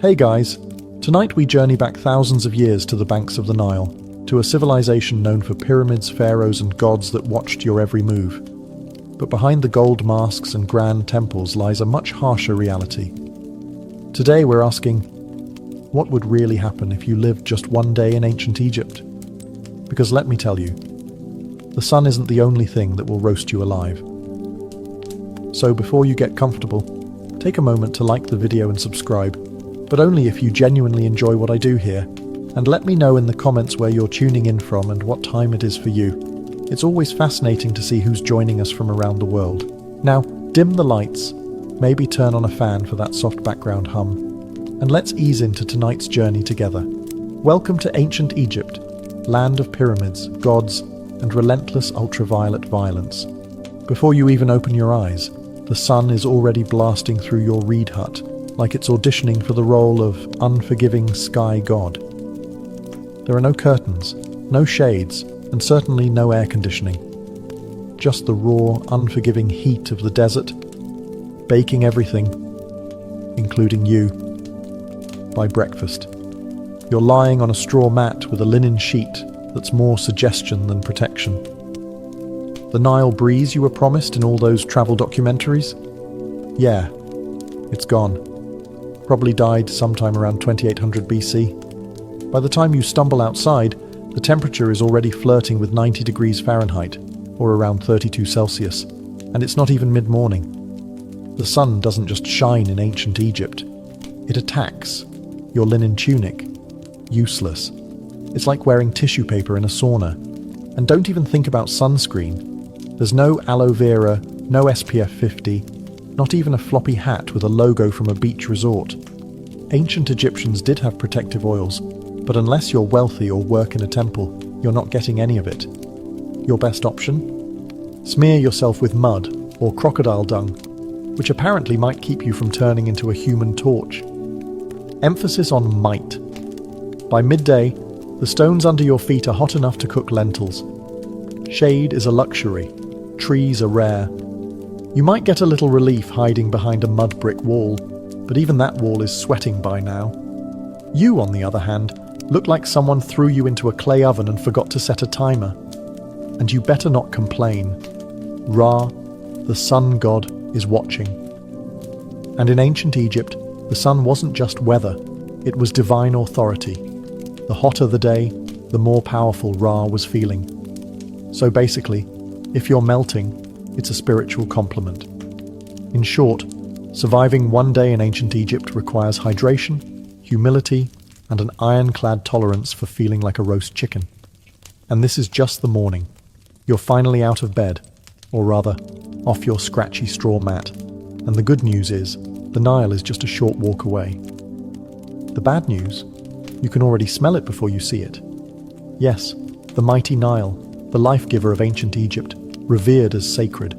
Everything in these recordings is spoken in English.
Hey guys, tonight we journey back thousands of years to the banks of the Nile, to a civilization known for pyramids, pharaohs and gods that watched your every move. But behind the gold masks and grand temples lies a much harsher reality. Today we're asking, what would really happen if you lived just one day in ancient Egypt? Because let me tell you, the sun isn't the only thing that will roast you alive. So before you get comfortable, take a moment to like the video and subscribe, but only if you genuinely enjoy what I do here, and let me know in the comments where you're tuning in from and what time it is for you. It's always fascinating to see who's joining us from around the world. Now, dim the lights, maybe turn on a fan for that soft background hum, and let's ease into tonight's journey together. Welcome to ancient Egypt, land of pyramids, gods, and relentless ultraviolet violence. Before you even open your eyes, the sun is already blasting through your reed hut, like it's auditioning for the role of unforgiving sky god. There are no curtains, no shades, and certainly no air conditioning. Just the raw, unforgiving heat of the desert, baking everything, including you, by breakfast. You're lying on a straw mat with a linen sheet that's more suggestion than protection. The Nile breeze you were promised in all those travel documentaries? Yeah, it's gone. Probably died sometime around 2800 BC. By the time you stumble outside, the temperature is already flirting with 90 degrees Fahrenheit, or around 32 Celsius, and it's not even mid-morning. The sun doesn't just shine in ancient Egypt. It attacks. Your linen tunic. Useless. It's like wearing tissue paper in a sauna. And don't even think about sunscreen. There's no aloe vera, no SPF 50, not even a floppy hat with a logo from a beach resort. Ancient Egyptians did have protective oils, but unless you're wealthy or work in a temple, you're not getting any of it. Your best option? Smear yourself with mud or crocodile dung, which apparently might keep you from turning into a human torch. Emphasis on might. By midday, the stones under your feet are hot enough to cook lentils. Shade is a luxury. Trees are rare. You might get a little relief hiding behind a mud brick wall, but even that wall is sweating by now. You, on the other hand, look like someone threw you into a clay oven and forgot to set a timer. And you better not complain. Ra, the sun god, is watching. And in ancient Egypt, the sun wasn't just weather, it was divine authority. The hotter the day, the more powerful Ra was feeling. So basically, if you're melting, it's a spiritual compliment. In short, surviving one day in ancient Egypt requires hydration, humility, and an ironclad tolerance for feeling like a roast chicken. And this is just the morning. You're finally out of bed, or rather, off your scratchy straw mat. And the good news is, the Nile is just a short walk away. The bad news? You can already smell it before you see it. Yes, the mighty Nile, the life-giver of ancient Egypt, revered as sacred,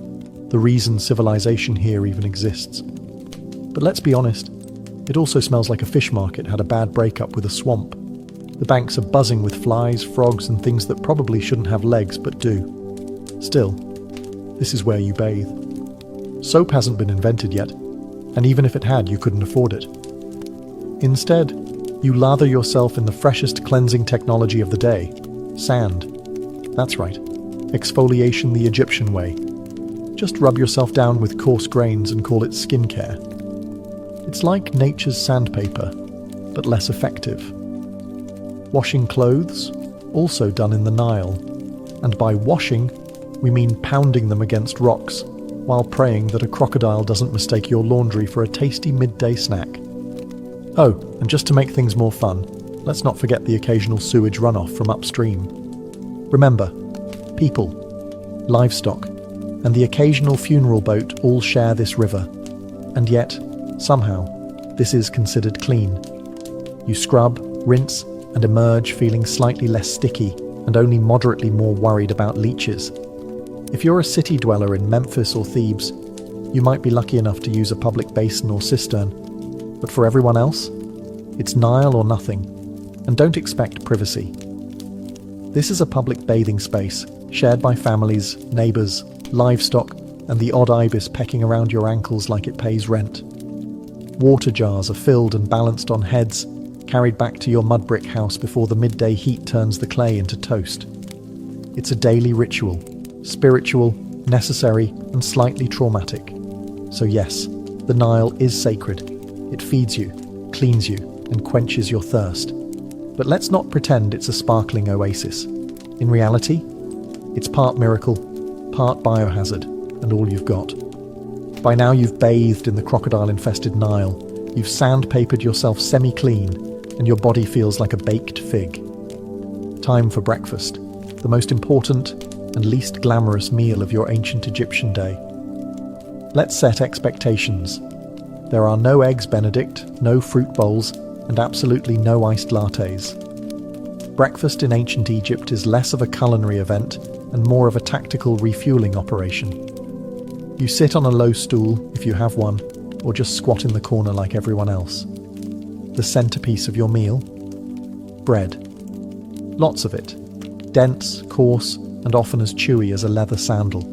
the reason civilization here even exists. But let's be honest, it also smells like a fish market had a bad breakup with a swamp. The banks are buzzing with flies, frogs, and things that probably shouldn't have legs but do. Still, this is where you bathe. Soap hasn't been invented yet, and even if it had, you couldn't afford it. Instead, you lather yourself in the freshest cleansing technology of the day, sand. That's right, exfoliation the Egyptian way. Just rub yourself down with coarse grains and call it skincare. It's like nature's sandpaper, but less effective. Washing clothes, also done in the Nile. And by washing, we mean pounding them against rocks, while praying that a crocodile doesn't mistake your laundry for a tasty midday snack. Oh, and just to make things more fun, let's not forget the occasional sewage runoff from upstream. Remember, people, livestock, and the occasional funeral boat all share this river. And yet, somehow, this is considered clean. You scrub, rinse, and emerge feeling slightly less sticky and only moderately more worried about leeches. If you're a city dweller in Memphis or Thebes, you might be lucky enough to use a public basin or cistern. But for everyone else, it's Nile or nothing, and don't expect privacy. This is a public bathing space, shared by families, neighbours, livestock, and the odd ibis pecking around your ankles like it pays rent. Water jars are filled and balanced on heads, carried back to your mud brick house before the midday heat turns the clay into toast. It's a daily ritual, spiritual, necessary, and slightly traumatic. So yes, the Nile is sacred. It feeds you, cleans you, and quenches your thirst. But let's not pretend it's a sparkling oasis. In reality, it's part miracle, part biohazard, and all you've got. By now you've bathed in the crocodile-infested Nile, you've sandpapered yourself semi-clean, and your body feels like a baked fig. Time for breakfast, the most important and least glamorous meal of your ancient Egyptian day. Let's set expectations. There are no eggs Benedict, no fruit bowls, and absolutely no iced lattes. Breakfast in ancient Egypt is less of a culinary event and more of a tactical refueling operation. You sit on a low stool, if you have one, or just squat in the corner like everyone else. The centerpiece of your meal? Bread. Lots of it. Dense, coarse, and often as chewy as a leather sandal.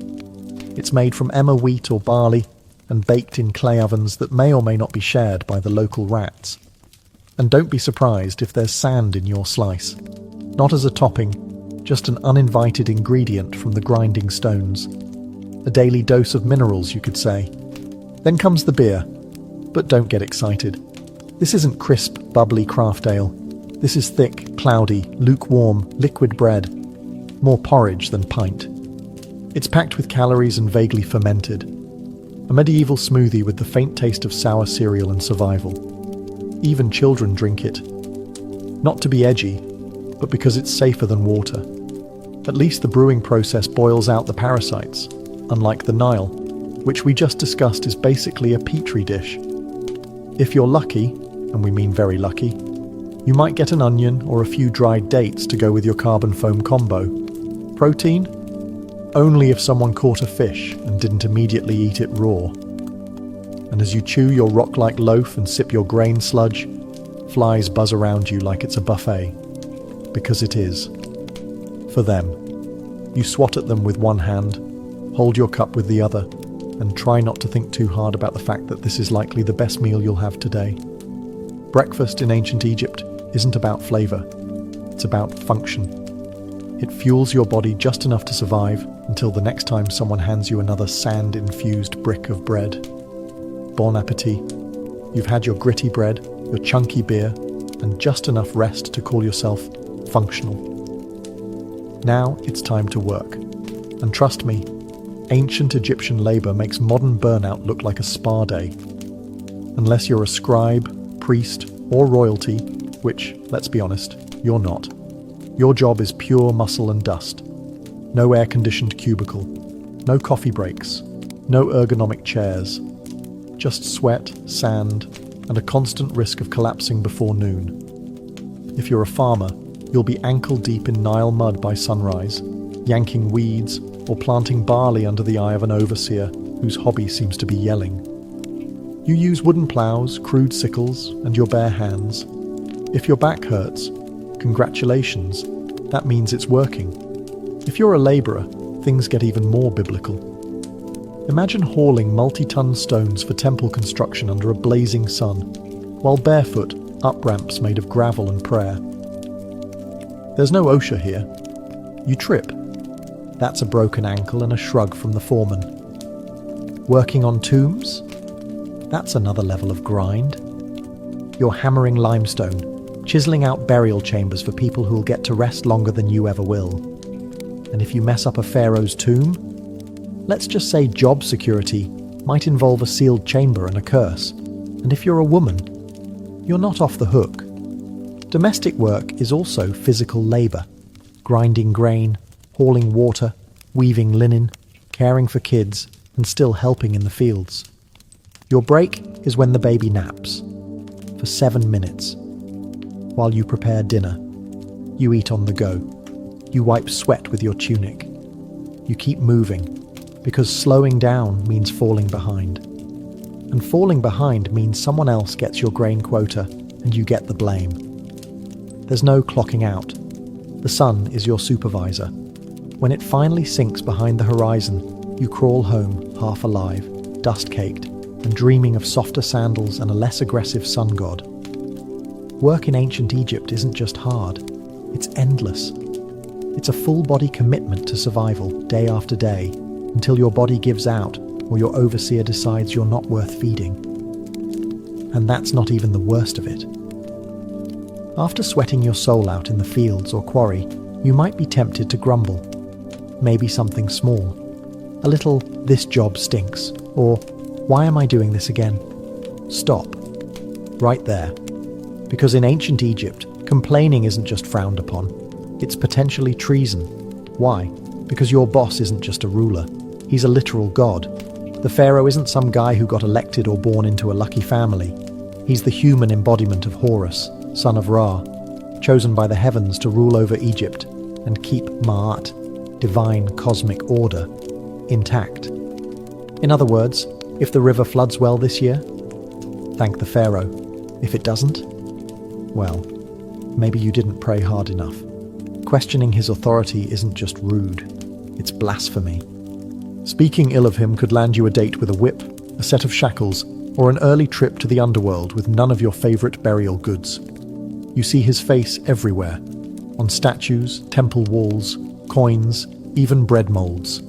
It's made from emmer wheat or barley and baked in clay ovens that may or may not be shared by the local rats. And don't be surprised if there's sand in your slice. Not as a topping, just an uninvited ingredient from the grinding stones. A daily dose of minerals, you could say. Then comes the beer. But don't get excited. This isn't crisp, bubbly craft ale. This is thick, cloudy, lukewarm, liquid bread. More porridge than pint. It's packed with calories and vaguely fermented. A medieval smoothie with the faint taste of sour cereal and survival. Even children drink it. Not to be edgy, but because it's safer than water. At least the brewing process boils out the parasites, unlike the Nile, which we just discussed is basically a petri dish. If you're lucky, and we mean very lucky, you might get an onion or a few dried dates to go with your carbon foam combo. Protein? Only if someone caught a fish and didn't immediately eat it raw. And as you chew your rock-like loaf and sip your grain sludge, flies buzz around you like it's a buffet. Because it is. For them. You swat at them with one hand, hold your cup with the other, and try not to think too hard about the fact that this is likely the best meal you'll have today. Breakfast in ancient Egypt isn't about flavor, it's about function. It fuels your body just enough to survive until the next time someone hands you another sand-infused brick of bread. Bon appetit. You've had your gritty bread, your chunky beer, and just enough rest to call yourself functional. Now it's time to work. And trust me, ancient Egyptian labor makes modern burnout look like a spa day. Unless you're a scribe, priest, or royalty, which, let's be honest, you're not. Your job is pure muscle and dust. No air-conditioned cubicle, no coffee breaks, no ergonomic chairs. Just sweat, sand, and a constant risk of collapsing before noon. If you're a farmer, you'll be ankle-deep in Nile mud by sunrise, yanking weeds or planting barley under the eye of an overseer whose hobby seems to be yelling. You use wooden plows, crude sickles, and your bare hands. If your back hurts, congratulations, that means it's working. If you're a labourer, things get even more biblical. Imagine hauling multi-ton stones for temple construction under a blazing sun, while barefoot up ramps made of gravel and prayer. There's no OSHA here. You trip. That's a broken ankle and a shrug from the foreman. Working on tombs? That's another level of grind. You're hammering limestone, chiseling out burial chambers for people who'll get to rest longer than you ever will. And if you mess up a pharaoh's tomb, let's just say job security might involve a sealed chamber and a curse. And if you're a woman, you're not off the hook. Domestic work is also physical labour. Grinding grain, hauling water, weaving linen, caring for kids, and still helping in the fields. Your break is when the baby naps. For 7 minutes. While you prepare dinner. You eat on the go. You wipe sweat with your tunic. You keep moving. Because slowing down means falling behind. And falling behind means someone else gets your grain quota and you get the blame. There's no clocking out. The sun is your supervisor. When it finally sinks behind the horizon, you crawl home half alive, dust-caked, and dreaming of softer sandals and a less aggressive sun god. Work in ancient Egypt isn't just hard, it's endless. It's a full-body commitment to survival, day after day, until your body gives out or your overseer decides you're not worth feeding. And that's not even the worst of it. After sweating your soul out in the fields or quarry, you might be tempted to grumble. Maybe something small. A little, "this job stinks," or "why am I doing this again?" Stop. Right there. Because in ancient Egypt, complaining isn't just frowned upon, it's potentially treason. Why? Because your boss isn't just a ruler, he's a literal god. The pharaoh isn't some guy who got elected or born into a lucky family. He's the human embodiment of Horus, son of Ra, chosen by the heavens to rule over Egypt and keep Ma'at, divine cosmic order, intact. In other words, if the river floods well this year, thank the pharaoh. If it doesn't, well, maybe you didn't pray hard enough. Questioning his authority isn't just rude, it's blasphemy. Speaking ill of him could land you a date with a whip, a set of shackles, or an early trip to the underworld with none of your favorite burial goods. You see his face everywhere, on statues, temple walls, coins, even bread molds.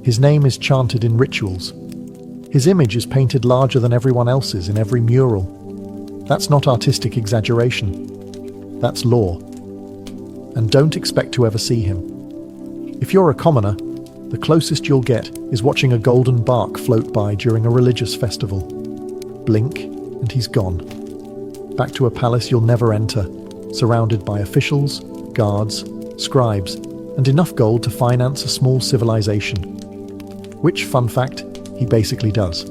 His name is chanted in rituals. His image is painted larger than everyone else's in every mural. That's not artistic exaggeration. That's law. And don't expect to ever see him. If you're a commoner, the closest you'll get is watching a golden bark float by during a religious festival. Blink, and he's gone. Back to a palace you'll never enter, surrounded by officials, guards, scribes, and enough gold to finance a small civilization. Which, fun fact, he basically does.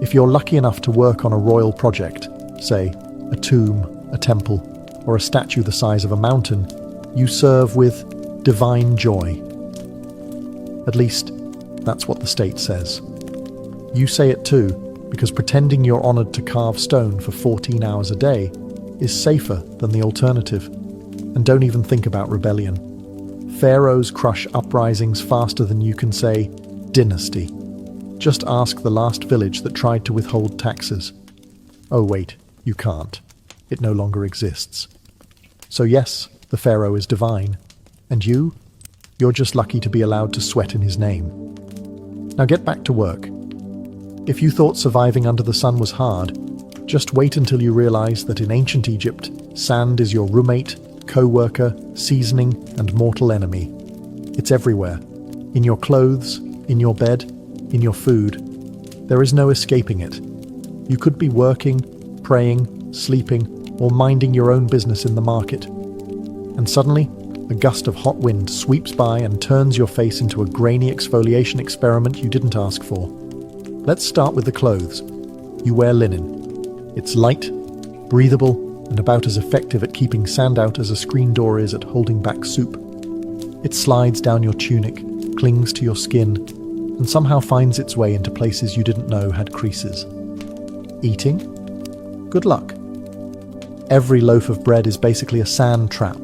If you're lucky enough to work on a royal project, say, a tomb, a temple, or a statue the size of a mountain, you serve with divine joy. At least, that's what the state says. You say it too, because pretending you're honored to carve stone for 14 hours a day is safer than the alternative. And don't even think about rebellion. Pharaohs crush uprisings faster than you can say, dynasty. Just ask the last village that tried to withhold taxes. Oh wait, you can't. It no longer exists. So yes, the pharaoh is divine. And you're just lucky to be allowed to sweat in his name. Now get back to work. If you thought surviving under the sun was hard, just wait until you realize that in ancient Egypt, sand is your roommate, co-worker, seasoning, and mortal enemy. It's everywhere. In your clothes, in your bed, in your food. There is no escaping it. You could be working, praying, sleeping, or minding your own business in the market. And suddenly, a gust of hot wind sweeps by and turns your face into a grainy exfoliation experiment you didn't ask for. Let's start with the clothes. You wear linen. It's light, breathable, and about as effective at keeping sand out as a screen door is at holding back soup. It slides down your tunic, clings to your skin, and somehow finds its way into places you didn't know had creases. Eating? Good luck. Every loaf of bread is basically a sand trap.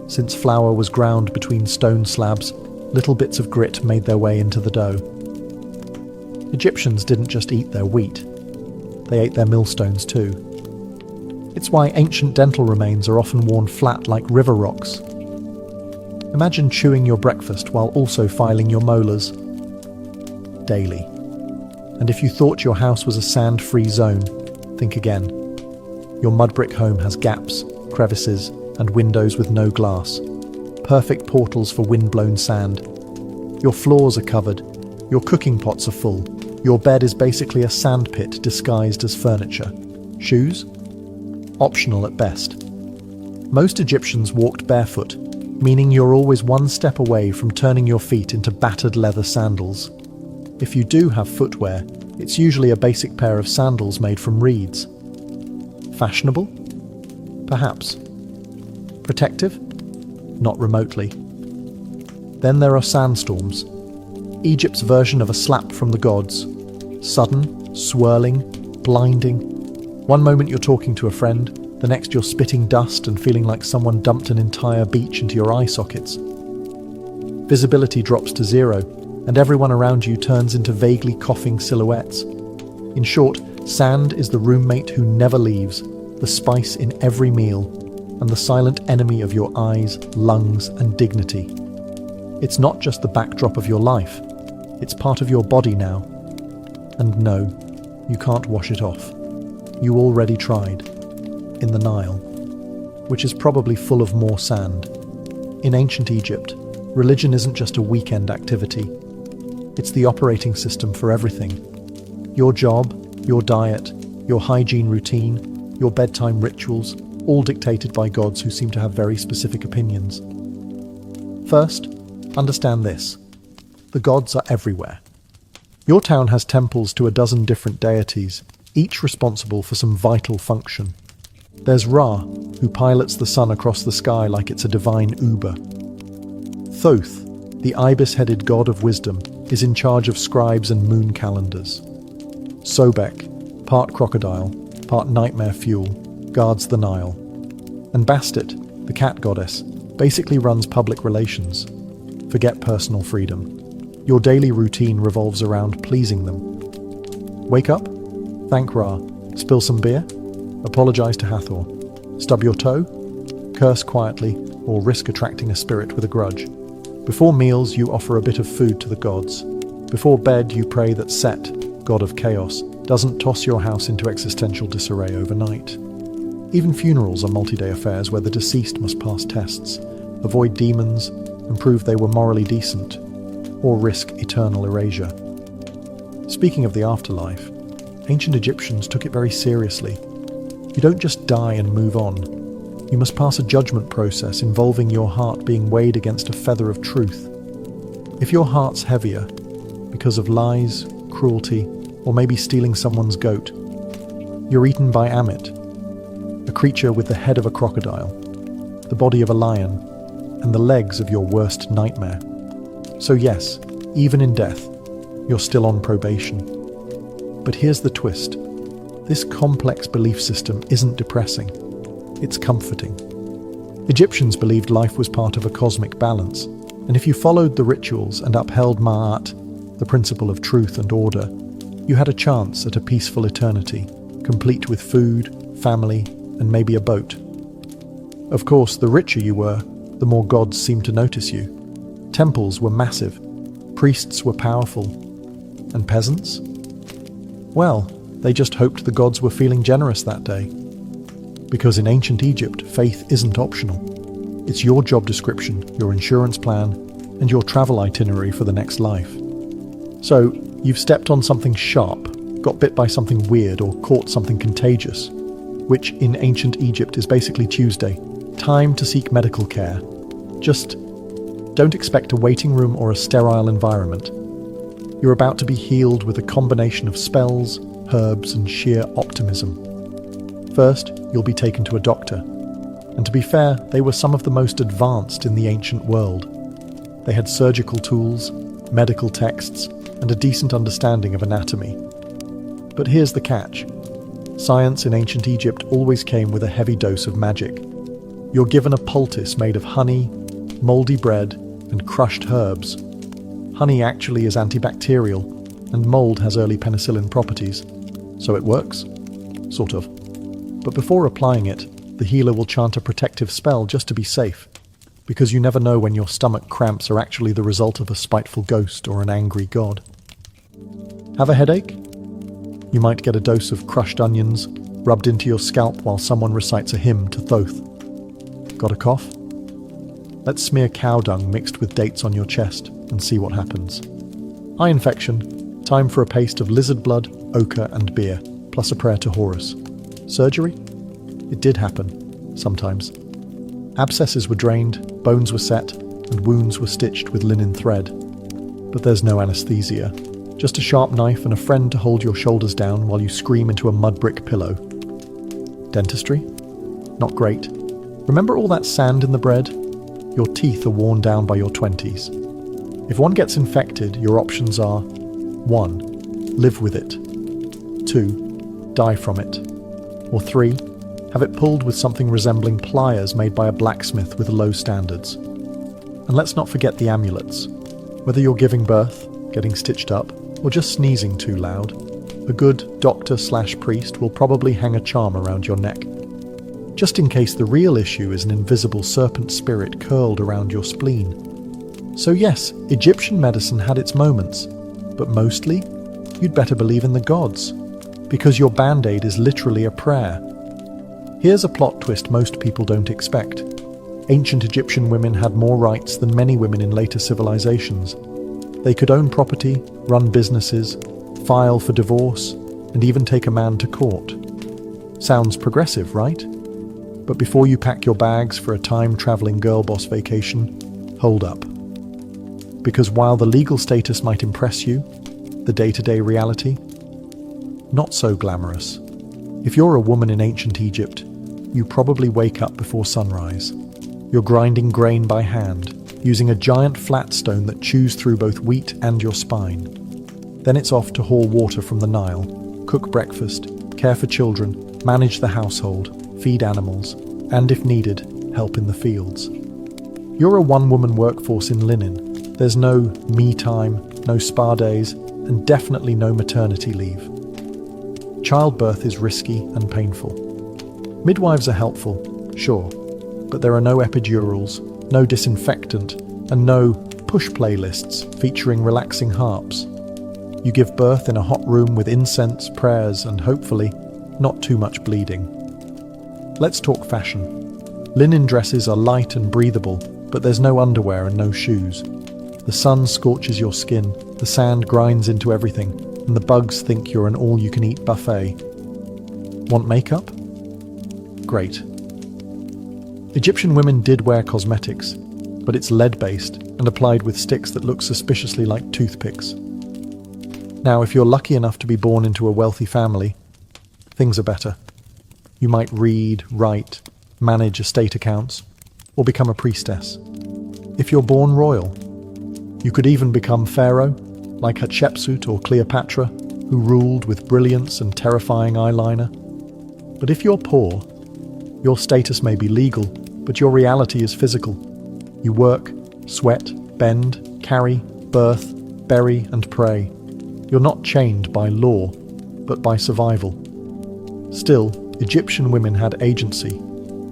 Since flour was ground between stone slabs, little bits of grit made their way into the dough. Egyptians didn't just eat their wheat, they ate their millstones too. It's why ancient dental remains are often worn flat like river rocks. Imagine chewing your breakfast while also filing your molars. Daily. And if you thought your house was a sand-free zone, think again. Your mud brick home has gaps, crevices, and windows with no glass. Perfect portals for wind-blown sand. Your floors are covered. Your cooking pots are full. Your bed is basically a sandpit disguised as furniture. Shoes? Optional at best. Most Egyptians walked barefoot, meaning you're always one step away from turning your feet into battered leather sandals. If you do have footwear, it's usually a basic pair of sandals made from reeds. Fashionable? Perhaps. Protective? Not remotely. Then there are sandstorms. Egypt's version of a slap from the gods. Sudden, swirling, blinding. One moment you're talking to a friend, the next you're spitting dust and feeling like someone dumped an entire beach into your eye sockets. Visibility drops to zero, and everyone around you turns into vaguely coughing silhouettes. In short, sand is the roommate who never leaves, the spice in every meal, and the silent enemy of your eyes, lungs, and dignity. It's not just the backdrop of your life, it's part of your body now. And no, you can't wash it off. You already tried. In the Nile, which is probably full of more sand. In ancient Egypt, religion isn't just a weekend activity. It's the operating system for everything. Your job, your diet, your hygiene routine, your bedtime rituals, all dictated by gods who seem to have very specific opinions. First, understand this. The gods are everywhere. Your town has temples to a dozen different deities, each responsible for some vital function. There's Ra, who pilots the sun across the sky like it's a divine Uber. Thoth, the ibis-headed god of wisdom, is in charge of scribes and moon calendars. Sobek, part crocodile, part nightmare fuel, guards the Nile. And Bastet, the cat goddess, basically runs public relations. Forget personal freedom. Your daily routine revolves around pleasing them. Wake up, thank Ra, spill some beer, apologize to Hathor, stub your toe, curse quietly, or risk attracting a spirit with a grudge. Before meals, you offer a bit of food to the gods. Before bed, you pray that Set, god of chaos, doesn't toss your house into existential disarray overnight. Even funerals are multi-day affairs where the deceased must pass tests, avoid demons, and prove they were morally decent, or risk eternal erasure. Speaking of the afterlife, ancient Egyptians took it very seriously. You don't just die and move on. You must pass a judgment process involving your heart being weighed against a feather of truth. If your heart's heavier, because of lies, cruelty, or maybe stealing someone's goat, you're eaten by Amit, a creature with the head of a crocodile, the body of a lion, and the legs of your worst nightmare. So yes, even in death, you're still on probation. But here's the twist. This complex belief system isn't depressing. It's comforting. Egyptians believed life was part of a cosmic balance, and if you followed the rituals and upheld Ma'at, the principle of truth and order, you had a chance at a peaceful eternity, complete with food, family, and maybe a boat. Of course, the richer you were, the more gods seemed to notice you. Temples were massive, priests were powerful, and peasants? Well, they just hoped the gods were feeling generous that day. Because in ancient Egypt, faith isn't optional. It's your job description, your insurance plan, and your travel itinerary for the next life. So, you've stepped on something sharp, got bit by something weird, or caught something contagious, which in ancient Egypt is basically Tuesday. Time to seek medical care. Just don't expect a waiting room or a sterile environment. You're about to be healed with a combination of spells, herbs, and sheer optimism. First, you'll be taken to a doctor. And to be fair, they were some of the most advanced in the ancient world. They had surgical tools, medical texts, and a decent understanding of anatomy. But here's the catch. Science in ancient Egypt always came with a heavy dose of magic. You're given a poultice made of honey, mouldy bread, and crushed herbs. Honey actually is antibacterial, and mold has early penicillin properties. So it works? Sort of. But before applying it, the healer will chant a protective spell just to be safe, because you never know when your stomach cramps are actually the result of a spiteful ghost or an angry god. Have a headache? You might get a dose of crushed onions rubbed into your scalp while someone recites a hymn to Thoth. Got a cough? Let's smear cow dung mixed with dates on your chest and see what happens. Eye infection, time for a paste of lizard blood, ochre and beer, plus a prayer to Horus. Surgery? It did happen, sometimes. Abscesses were drained, bones were set, and wounds were stitched with linen thread. But there's no anesthesia, just a sharp knife and a friend to hold your shoulders down while you scream into a mud brick pillow. Dentistry? Not great. Remember all that sand in the bread? Your teeth are worn down by your 20s. If one gets infected, your options are 1. Live with it. 2. Die from it. Or 3. Have it pulled with something resembling pliers made by a blacksmith with low standards. And let's not forget the amulets. Whether you're giving birth, getting stitched up, or just sneezing too loud, a good doctor/priest will probably hang a charm around your neck, just in case the real issue is an invisible serpent spirit curled around your spleen. So yes, Egyptian medicine had its moments, but mostly, you'd better believe in the gods, because your band-aid is literally a prayer. Here's a plot twist most people don't expect. Ancient Egyptian women had more rights than many women in later civilizations. They could own property, run businesses, file for divorce, and even take a man to court. Sounds progressive, right? But before you pack your bags for a time-traveling girl boss vacation, hold up. Because while the legal status might impress you, the day-to-day reality? Not so glamorous. If you're a woman in ancient Egypt, you probably wake up before sunrise. You're grinding grain by hand, using a giant flat stone that chews through both wheat and your spine. Then it's off to haul water from the Nile, cook breakfast, care for children, manage the household, feed animals, and if needed, help in the fields. You're a one-woman workforce in linen. There's no me time, no spa days, and definitely no maternity leave. Childbirth is risky and painful. Midwives are helpful, sure, but there are no epidurals, no disinfectant, and no push playlists featuring relaxing harps. You give birth in a hot room with incense, prayers, and hopefully, not too much bleeding. Let's talk fashion. Linen dresses are light and breathable, but there's no underwear and no shoes. The sun scorches your skin, the sand grinds into everything, and the bugs think you're an all-you-can-eat buffet. Want makeup? Great. Egyptian women did wear cosmetics, but it's lead-based and applied with sticks that look suspiciously like toothpicks. Now, if you're lucky enough to be born into a wealthy family, things are better. You might read, write, manage estate accounts, or become a priestess. If you're born royal, you could even become pharaoh, like Hatshepsut or Cleopatra, who ruled with brilliance and terrifying eyeliner. But if you're poor, your status may be legal, but your reality is physical. You work, sweat, bend, carry, birth, bury, and pray. You're not chained by law, but by survival. Still, Egyptian women had agency,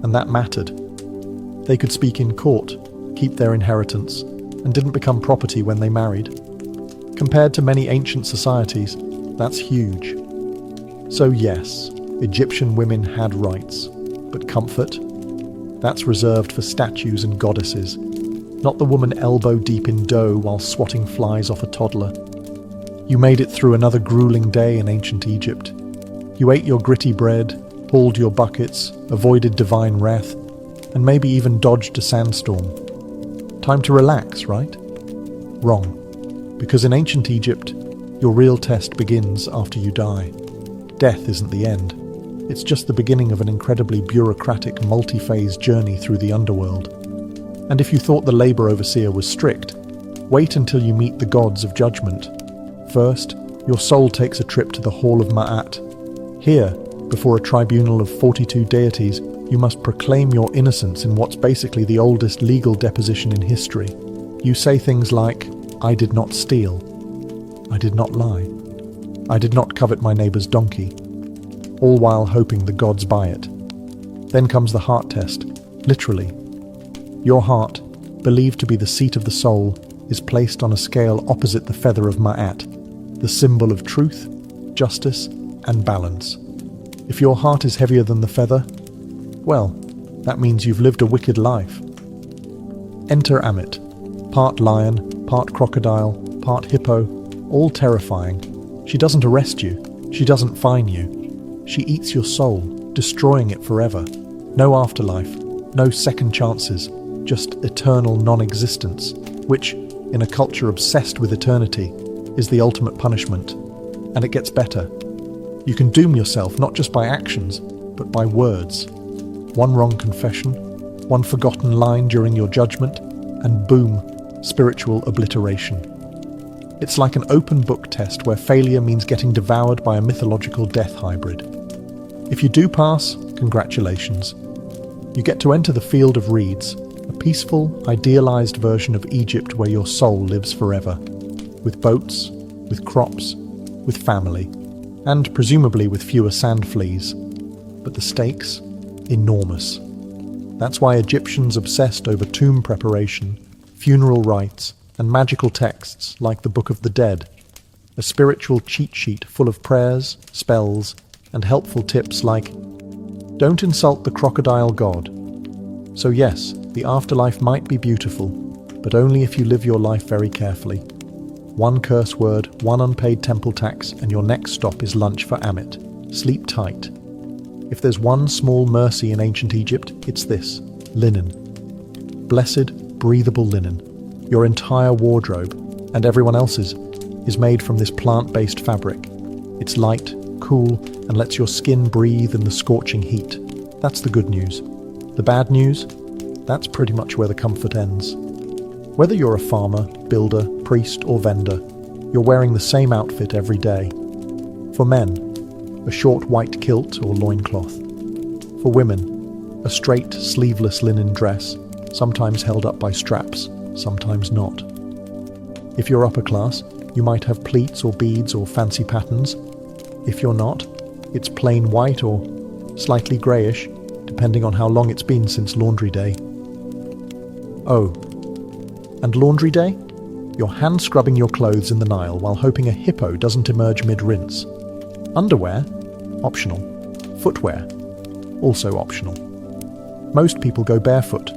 and that mattered. They could speak in court, keep their inheritance, and didn't become property when they married. Compared to many ancient societies, that's huge. So yes, Egyptian women had rights, but comfort? That's reserved for statues and goddesses, not the woman elbow deep in dough while swatting flies off a toddler. You made it through another grueling day in ancient Egypt. You ate your gritty bread, hauled your buckets, avoided divine wrath, and maybe even dodged a sandstorm. Time to relax, right? Wrong. Because in ancient Egypt, your real test begins after you die. Death isn't the end. It's just the beginning of an incredibly bureaucratic, multi-phase journey through the underworld. And if you thought the labor overseer was strict, wait until you meet the gods of judgment. First, your soul takes a trip to the Hall of Ma'at. Here, before a tribunal of 42 deities, you must proclaim your innocence in what's basically the oldest legal deposition in history. You say things like, I did not steal. I did not lie. I did not covet my neighbour's donkey. All while hoping the gods buy it. Then comes the heart test, literally. Your heart, believed to be the seat of the soul, is placed on a scale opposite the feather of Ma'at, the symbol of truth, justice, and balance. If your heart is heavier than the feather, well, that means you've lived a wicked life. Enter Amit, part lion, part crocodile, part hippo, all terrifying. She doesn't arrest you, she doesn't fine you. She eats your soul, destroying it forever. No afterlife, no second chances, just eternal non-existence, which, in a culture obsessed with eternity, is the ultimate punishment. And it gets better. You can doom yourself not just by actions, but by words. One wrong confession, one forgotten line during your judgment, and boom, spiritual obliteration. It's like an open book test where failure means getting devoured by a mythological death hybrid. If you do pass, congratulations. You get to enter the field of reeds, a peaceful, idealized version of Egypt where your soul lives forever. With boats, with crops, with family. and presumably with fewer sand fleas. But the stakes? Enormous. That's why Egyptians obsessed over tomb preparation, funeral rites, and magical texts like the Book of the Dead, a spiritual cheat sheet full of prayers, spells, and helpful tips like, don't insult the crocodile god. So yes, the afterlife might be beautiful, but only if you live your life very carefully. One curse word, one unpaid temple tax, and your next stop is lunch for Amit. Sleep tight. If there's one small mercy in ancient Egypt, it's this: linen. Blessed, breathable linen. Your entire wardrobe, and everyone else's, is made from this plant-based fabric. It's light, cool, and lets your skin breathe in the scorching heat. That's the good news. The bad news? That's pretty much where the comfort ends. Whether you're a farmer, builder, priest, or vendor, you're wearing the same outfit every day. For men, a short white kilt or loincloth. For women, a straight, sleeveless linen dress, sometimes held up by straps, sometimes not. If you're upper class, you might have pleats or beads or fancy patterns. If you're not, it's plain white or slightly greyish, depending on how long it's been since laundry day. Oh, and laundry day? You're hand-scrubbing your clothes in the Nile while hoping a hippo doesn't emerge mid-rinse. Underwear? Optional. Footwear? Also optional. Most people go barefoot.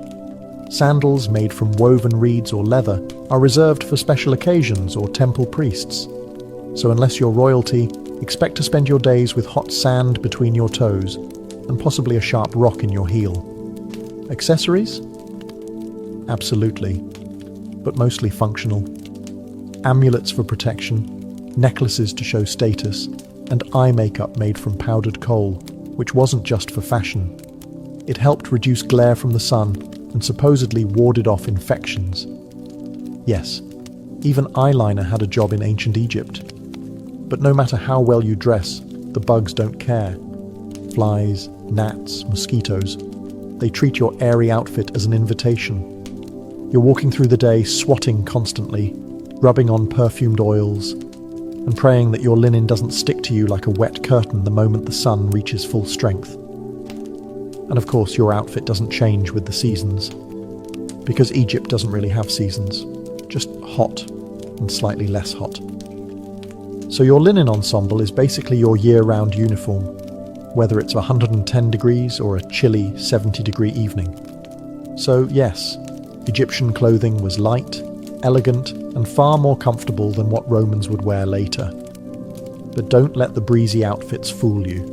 Sandals made from woven reeds or leather are reserved for special occasions or temple priests. So unless you're royalty, expect to spend your days with hot sand between your toes and possibly a sharp rock in your heel. Accessories? Absolutely, but mostly functional. Amulets for protection, necklaces to show status, and eye makeup made from powdered coal, which wasn't just for fashion. It helped reduce glare from the sun and supposedly warded off infections. Yes, even eyeliner had a job in ancient Egypt. But no matter how well you dress, the bugs don't care. Flies, gnats, mosquitoes. They treat your airy outfit as an invitation. You're walking through the day swatting constantly, rubbing on perfumed oils, and praying that your linen doesn't stick to you like a wet curtain the moment the sun reaches full strength. And of course, your outfit doesn't change with the seasons, because Egypt doesn't really have seasons, just hot and slightly less hot. So your linen ensemble is basically your year-round uniform, whether it's 110 degrees or a chilly 70-degree evening. So yes, Egyptian clothing was light, elegant, and far more comfortable than what Romans would wear later. But don't let the breezy outfits fool you,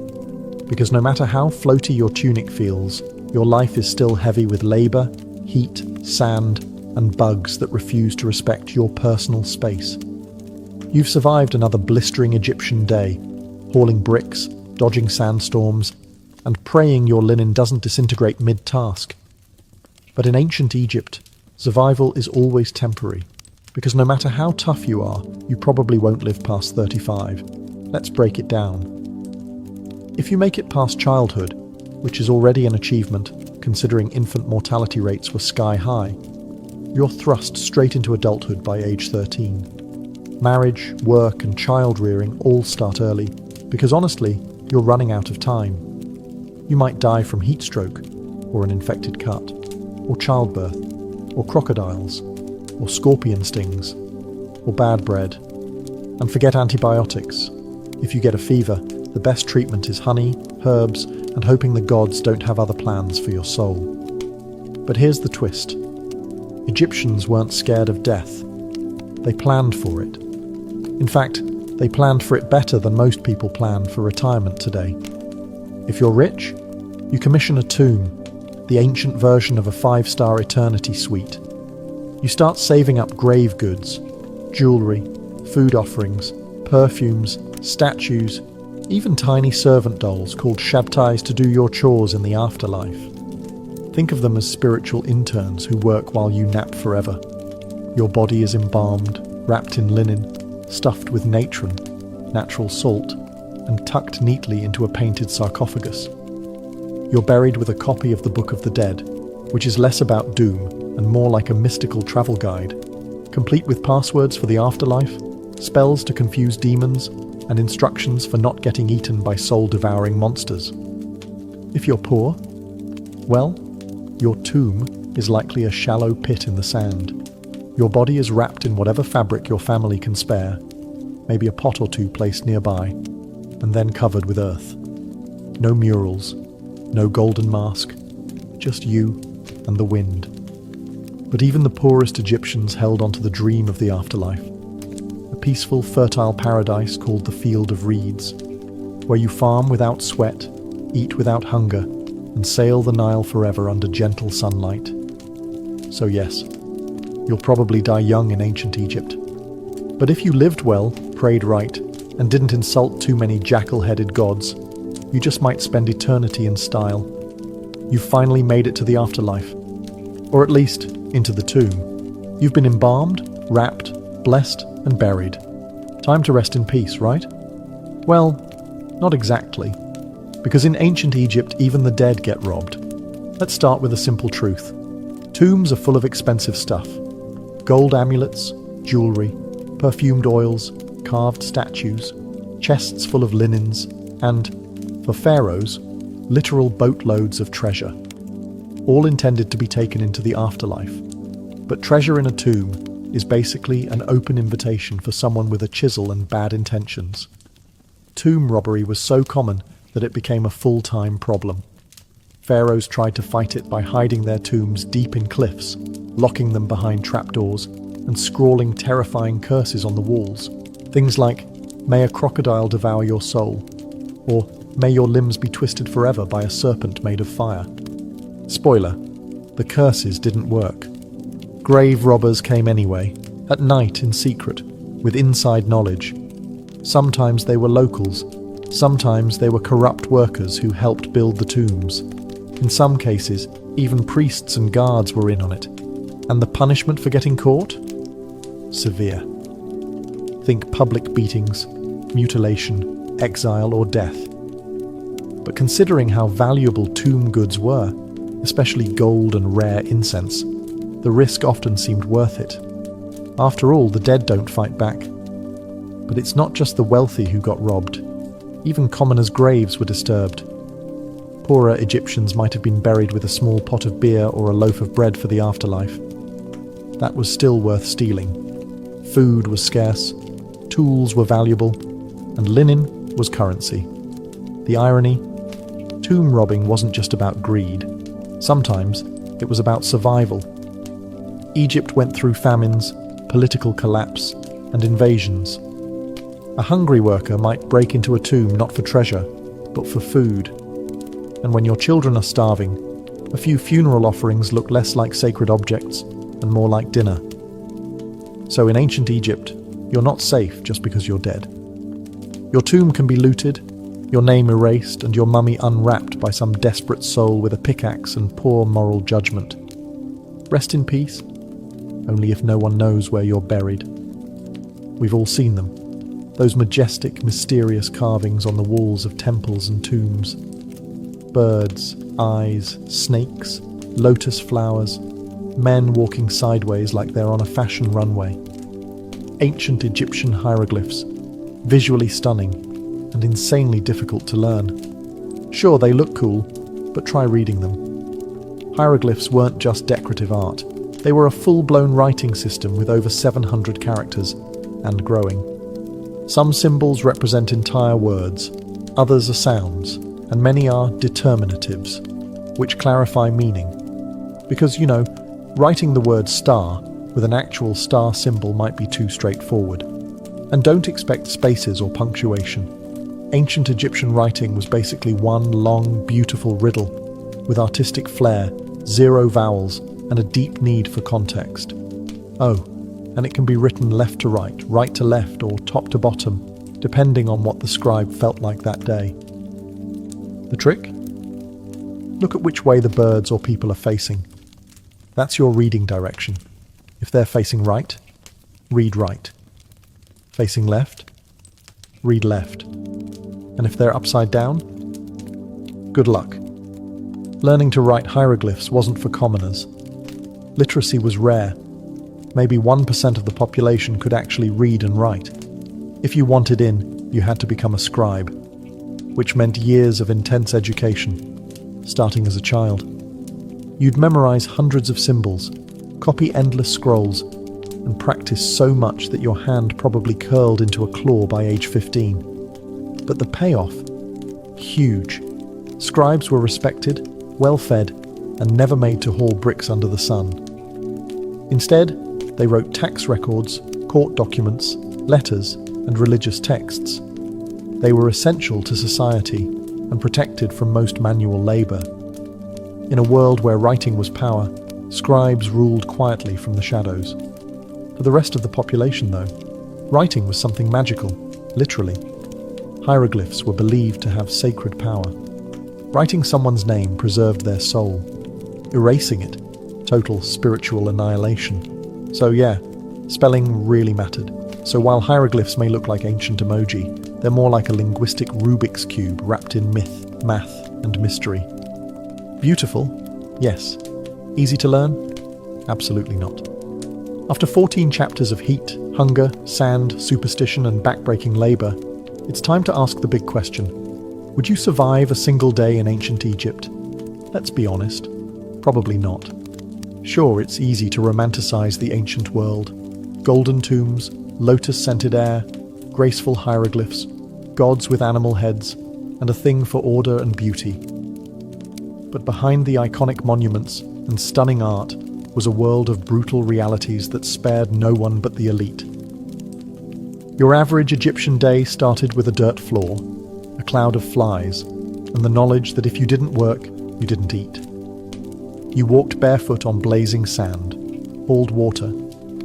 because no matter how floaty your tunic feels, your life is still heavy with labour, heat, sand, and bugs that refuse to respect your personal space. You've survived another blistering Egyptian day, hauling bricks, dodging sandstorms, and praying your linen doesn't disintegrate mid-task. But in ancient Egypt, survival is always temporary, because no matter how tough you are, you probably won't live past 35. Let's break it down. If you make it past childhood, which is already an achievement considering infant mortality rates were sky high, you're thrust straight into adulthood by age 13. Marriage, work, and child rearing all start early, because honestly, you're running out of time. You might die from heat stroke, or an infected cut, or childbirth, or crocodiles, or scorpion stings, or bad bread. And forget antibiotics. If you get a fever, the best treatment is honey, herbs, and hoping the gods don't have other plans for your soul. But here's the twist. Egyptians weren't scared of death. They planned for it. In fact, they planned for it better than most people plan for retirement today. If you're rich, you commission a tomb, the ancient version of a 5-star eternity suite. You start saving up grave goods, jewellery, food offerings, perfumes, statues, even tiny servant dolls called shabtais to do your chores in the afterlife. Think of them as spiritual interns who work while you nap forever. Your body is embalmed, wrapped in linen, stuffed with natron, natural salt, and tucked neatly into a painted sarcophagus. You're buried with a copy of the Book of the Dead, which is less about doom and more like a mystical travel guide, complete with passwords for the afterlife, spells to confuse demons, and instructions for not getting eaten by soul-devouring monsters. If you're poor, well, your tomb is likely a shallow pit in the sand. Your body is wrapped in whatever fabric your family can spare, maybe a pot or two placed nearby, and then covered with earth. No murals, no golden mask, just you and the wind. But even the poorest Egyptians held onto the dream of the afterlife. A peaceful, fertile paradise called the Field of Reeds, where you farm without sweat, eat without hunger, and sail the Nile forever under gentle sunlight. So yes, you'll probably die young in ancient Egypt. But if you lived well, prayed right, and didn't insult too many jackal-headed gods, you just might spend eternity in style. You've finally made it to the afterlife. Or at least, into the tomb. You've been embalmed, wrapped, blessed, and buried. Time to rest in peace, right? Well, not exactly. Because in ancient Egypt, even the dead get robbed. Let's start with a simple truth. Tombs are full of expensive stuff. Gold amulets, jewelry, perfumed oils, carved statues, chests full of linens, and, for pharaohs, literal boatloads of treasure. All intended to be taken into the afterlife. But treasure in a tomb is basically an open invitation for someone with a chisel and bad intentions. Tomb robbery was so common that it became a full-time problem. Pharaohs tried to fight it by hiding their tombs deep in cliffs, locking them behind trapdoors, and scrawling terrifying curses on the walls. Things like, "May a crocodile devour your soul," or "May your limbs be twisted forever by a serpent made of fire." Spoiler, the curses didn't work. Grave robbers came anyway, at night in secret, with inside knowledge. Sometimes they were locals, sometimes they were corrupt workers who helped build the tombs. In some cases, even priests and guards were in on it. And the punishment for getting caught? Severe. Think public beatings, mutilation, exile, or death. But considering how valuable tomb goods were, especially gold and rare incense, the risk often seemed worth it. After all, the dead don't fight back. But it's not just the wealthy who got robbed. Even commoners' graves were disturbed. Poorer Egyptians might have been buried with a small pot of beer or a loaf of bread for the afterlife. That was still worth stealing. Food was scarce, tools were valuable, and linen was currency. The irony? Tomb robbing wasn't just about greed. Sometimes it was about survival. Egypt went through famines, political collapse, and invasions. A hungry worker might break into a tomb not for treasure, but for food. And when your children are starving, a few funeral offerings look less like sacred objects and more like dinner. So in ancient Egypt, you're not safe just because you're dead. Your tomb can be looted, your name erased, and your mummy unwrapped by some desperate soul with a pickaxe and poor moral judgment. Rest in peace, only if no one knows where you're buried. We've all seen them, those majestic, mysterious carvings on the walls of temples and tombs. Birds, eyes, snakes, lotus flowers, men walking sideways like they're on a fashion runway. Ancient Egyptian hieroglyphs, visually stunning and insanely difficult to learn. Sure, they look cool, but try reading them. Hieroglyphs weren't just decorative art. They were a full-blown writing system with over 700 characters, and growing. Some symbols represent entire words, others are sounds, and many are determinatives, which clarify meaning. Because, writing the word star with an actual star symbol might be too straightforward. And don't expect spaces or punctuation. Ancient Egyptian writing was basically one long, beautiful riddle, with artistic flair, 0 vowels, and a deep need for context. Oh, and it can be written left to right to left, or top to bottom, depending on what the scribe felt like that day. The trick? Look at which way the birds or people are facing. That's your reading direction. If they're facing right, read right. Facing left, read left. And if they're upside down, good luck. Learning to write hieroglyphs wasn't for commoners. Literacy was rare. Maybe 1% of the population could actually read and write. If you wanted in, you had to become a scribe, which meant years of intense education, starting as a child. You'd memorize hundreds of symbols, copy endless scrolls, and practice so much that your hand probably curled into a claw by age 15. But the payoff? Huge. Scribes were respected, well-fed, and never made to haul bricks under the sun. Instead, they wrote tax records, court documents, letters, and religious texts. They were essential to society and protected from most manual labor. In a world where writing was power, scribes ruled quietly from the shadows. For the rest of the population, though, writing was something magical, literally. Hieroglyphs were believed to have sacred power. Writing someone's name preserved their soul. Erasing it, total spiritual annihilation. So yeah, spelling really mattered. So while hieroglyphs may look like ancient emoji, they're more like a linguistic Rubik's Cube wrapped in myth, math, and mystery. Beautiful? Yes. Easy to learn? Absolutely not. After 14 chapters of heat, hunger, sand, superstition, and backbreaking labor, it's time to ask the big question. Would you survive a single day in ancient Egypt? Let's be honest. Probably not. Sure, it's easy to romanticize the ancient world. Golden tombs, lotus-scented air, graceful hieroglyphs, gods with animal heads, and a thing for order and beauty. But behind the iconic monuments and stunning art was a world of brutal realities that spared no one but the elite. Your average Egyptian day started with a dirt floor, a cloud of flies, and the knowledge that if you didn't work, you didn't eat. You walked barefoot on blazing sand, hauled water,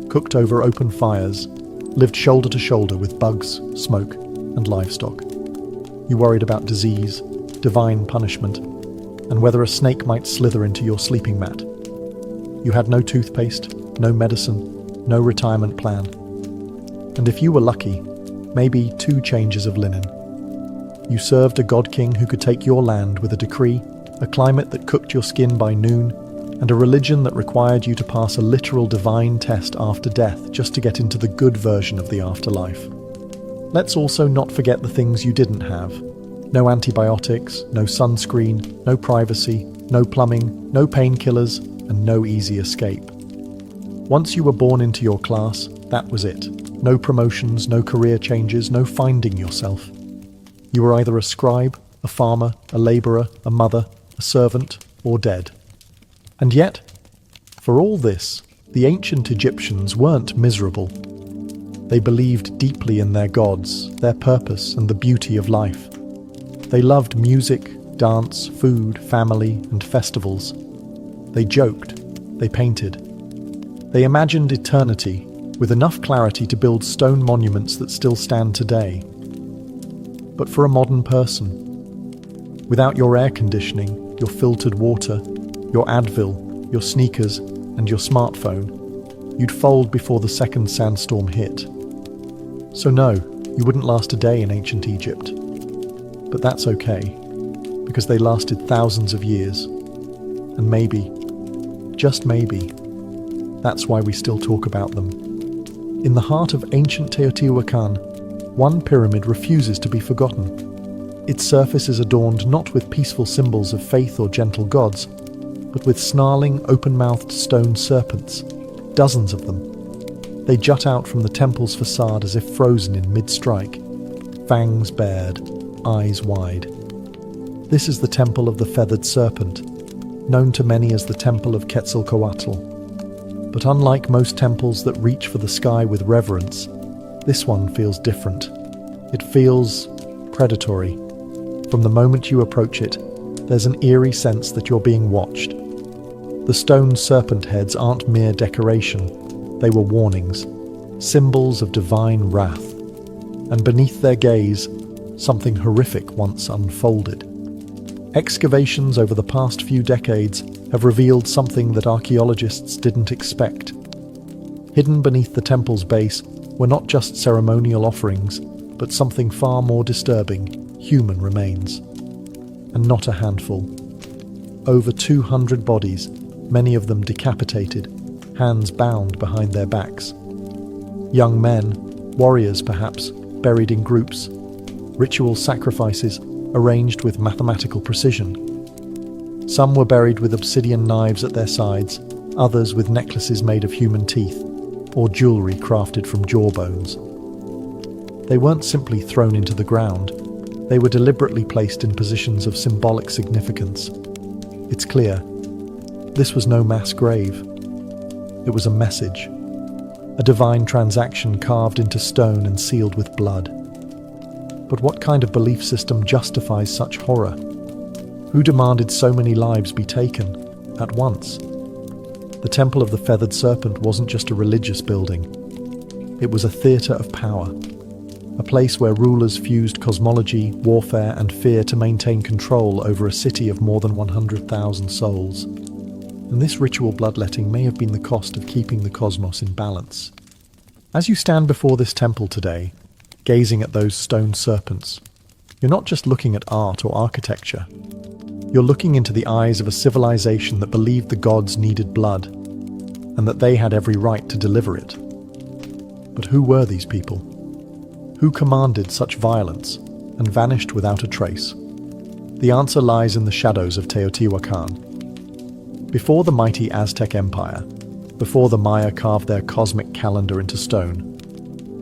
cooked over open fires, lived shoulder to shoulder with bugs, smoke, and livestock. You worried about disease, divine punishment, and whether a snake might slither into your sleeping mat. You had no toothpaste, no medicine, no retirement plan. And if you were lucky, maybe 2 changes of linen. You served a god king who could take your land with a decree, a climate that cooked your skin by noon, and a religion that required you to pass a literal divine test after death just to get into the good version of the afterlife. Let's also not forget the things you didn't have. No antibiotics, no sunscreen, no privacy, no plumbing, no painkillers, and no easy escape. Once you were born into your class, that was it. No promotions, no career changes, no finding yourself. You were either a scribe, a farmer, a labourer, a mother, a servant, or dead. And yet, for all this, the ancient Egyptians weren't miserable. They believed deeply in their gods, their purpose, and the beauty of life. They loved music, dance, food, family, and festivals. They joked, they painted. They imagined eternity with enough clarity to build stone monuments that still stand today. But for a modern person, without your air conditioning, your filtered water, your Advil, your sneakers, and your smartphone, you'd fold before the second sandstorm hit. So no, you wouldn't last a day in ancient Egypt. But that's okay, because they lasted thousands of years. And maybe, just maybe, that's why we still talk about them. In the heart of ancient Teotihuacan, one pyramid refuses to be forgotten. Its surface is adorned not with peaceful symbols of faith or gentle gods, but with snarling, open-mouthed stone serpents, dozens of them. They jut out from the temple's facade as if frozen in mid-strike, fangs bared, eyes wide. This is the temple of the feathered serpent, known to many as the Temple of Quetzalcoatl. But unlike most temples that reach for the sky with reverence, this one feels different. It feels predatory. From the moment you approach it, there's an eerie sense that you're being watched. The stone serpent heads aren't mere decoration, they were warnings, symbols of divine wrath. And beneath their gaze, something horrific once unfolded. Excavations over the past few decades have revealed something that archaeologists didn't expect. Hidden beneath the temple's base were not just ceremonial offerings, but something far more disturbing, human remains. And not a handful. Over 200 bodies, many of them decapitated, hands bound behind their backs. Young men, warriors perhaps, buried in groups, ritual sacrifices arranged with mathematical precision. Some were buried with obsidian knives at their sides, others with necklaces made of human teeth, or jewelry crafted from jawbones. They weren't simply thrown into the ground, they were deliberately placed in positions of symbolic significance. It's clear, this was no mass grave. It was a message, a divine transaction carved into stone and sealed with blood. But what kind of belief system justifies such horror? Who demanded so many lives be taken at once? The Temple of the Feathered Serpent wasn't just a religious building. It was a theatre of power, a place where rulers fused cosmology, warfare, and fear to maintain control over a city of more than 100,000 souls. And this ritual bloodletting may have been the cost of keeping the cosmos in balance. As you stand before this temple today, gazing at those stone serpents, you're not just looking at art or architecture. You're looking into the eyes of a civilization that believed the gods needed blood, and that they had every right to deliver it. But who were these people? Who commanded such violence and vanished without a trace? The answer lies in the shadows of Teotihuacan. Before the mighty Aztec Empire, before the Maya carved their cosmic calendar into stone,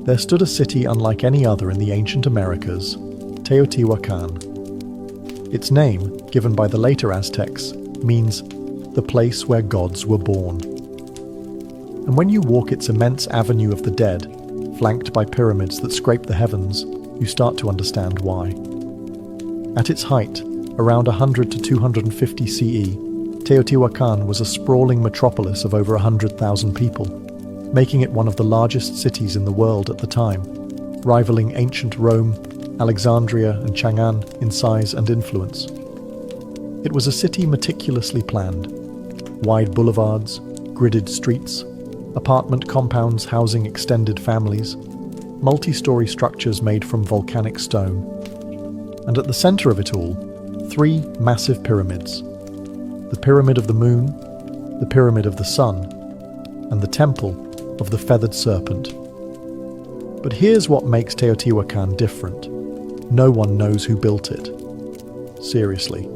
there stood a city unlike any other in the ancient Americas, Teotihuacan. Its name, given by the later Aztecs, means the place where gods were born. And when you walk its immense avenue of the dead, flanked by pyramids that scrape the heavens, you start to understand why. At its height, around 100 to 250 CE, Teotihuacan was a sprawling metropolis of over 100,000 people, making it one of the largest cities in the world at the time, rivaling ancient Rome, Alexandria, and Chang'an in size and influence. It was a city meticulously planned. Wide boulevards, gridded streets, apartment compounds housing extended families, multi-story structures made from volcanic stone. And at the center of it all, 3 massive pyramids. The Pyramid of the Moon, the Pyramid of the Sun, and the Temple of the Feathered Serpent. But here's what makes Teotihuacan different. No one knows who built it. Seriously.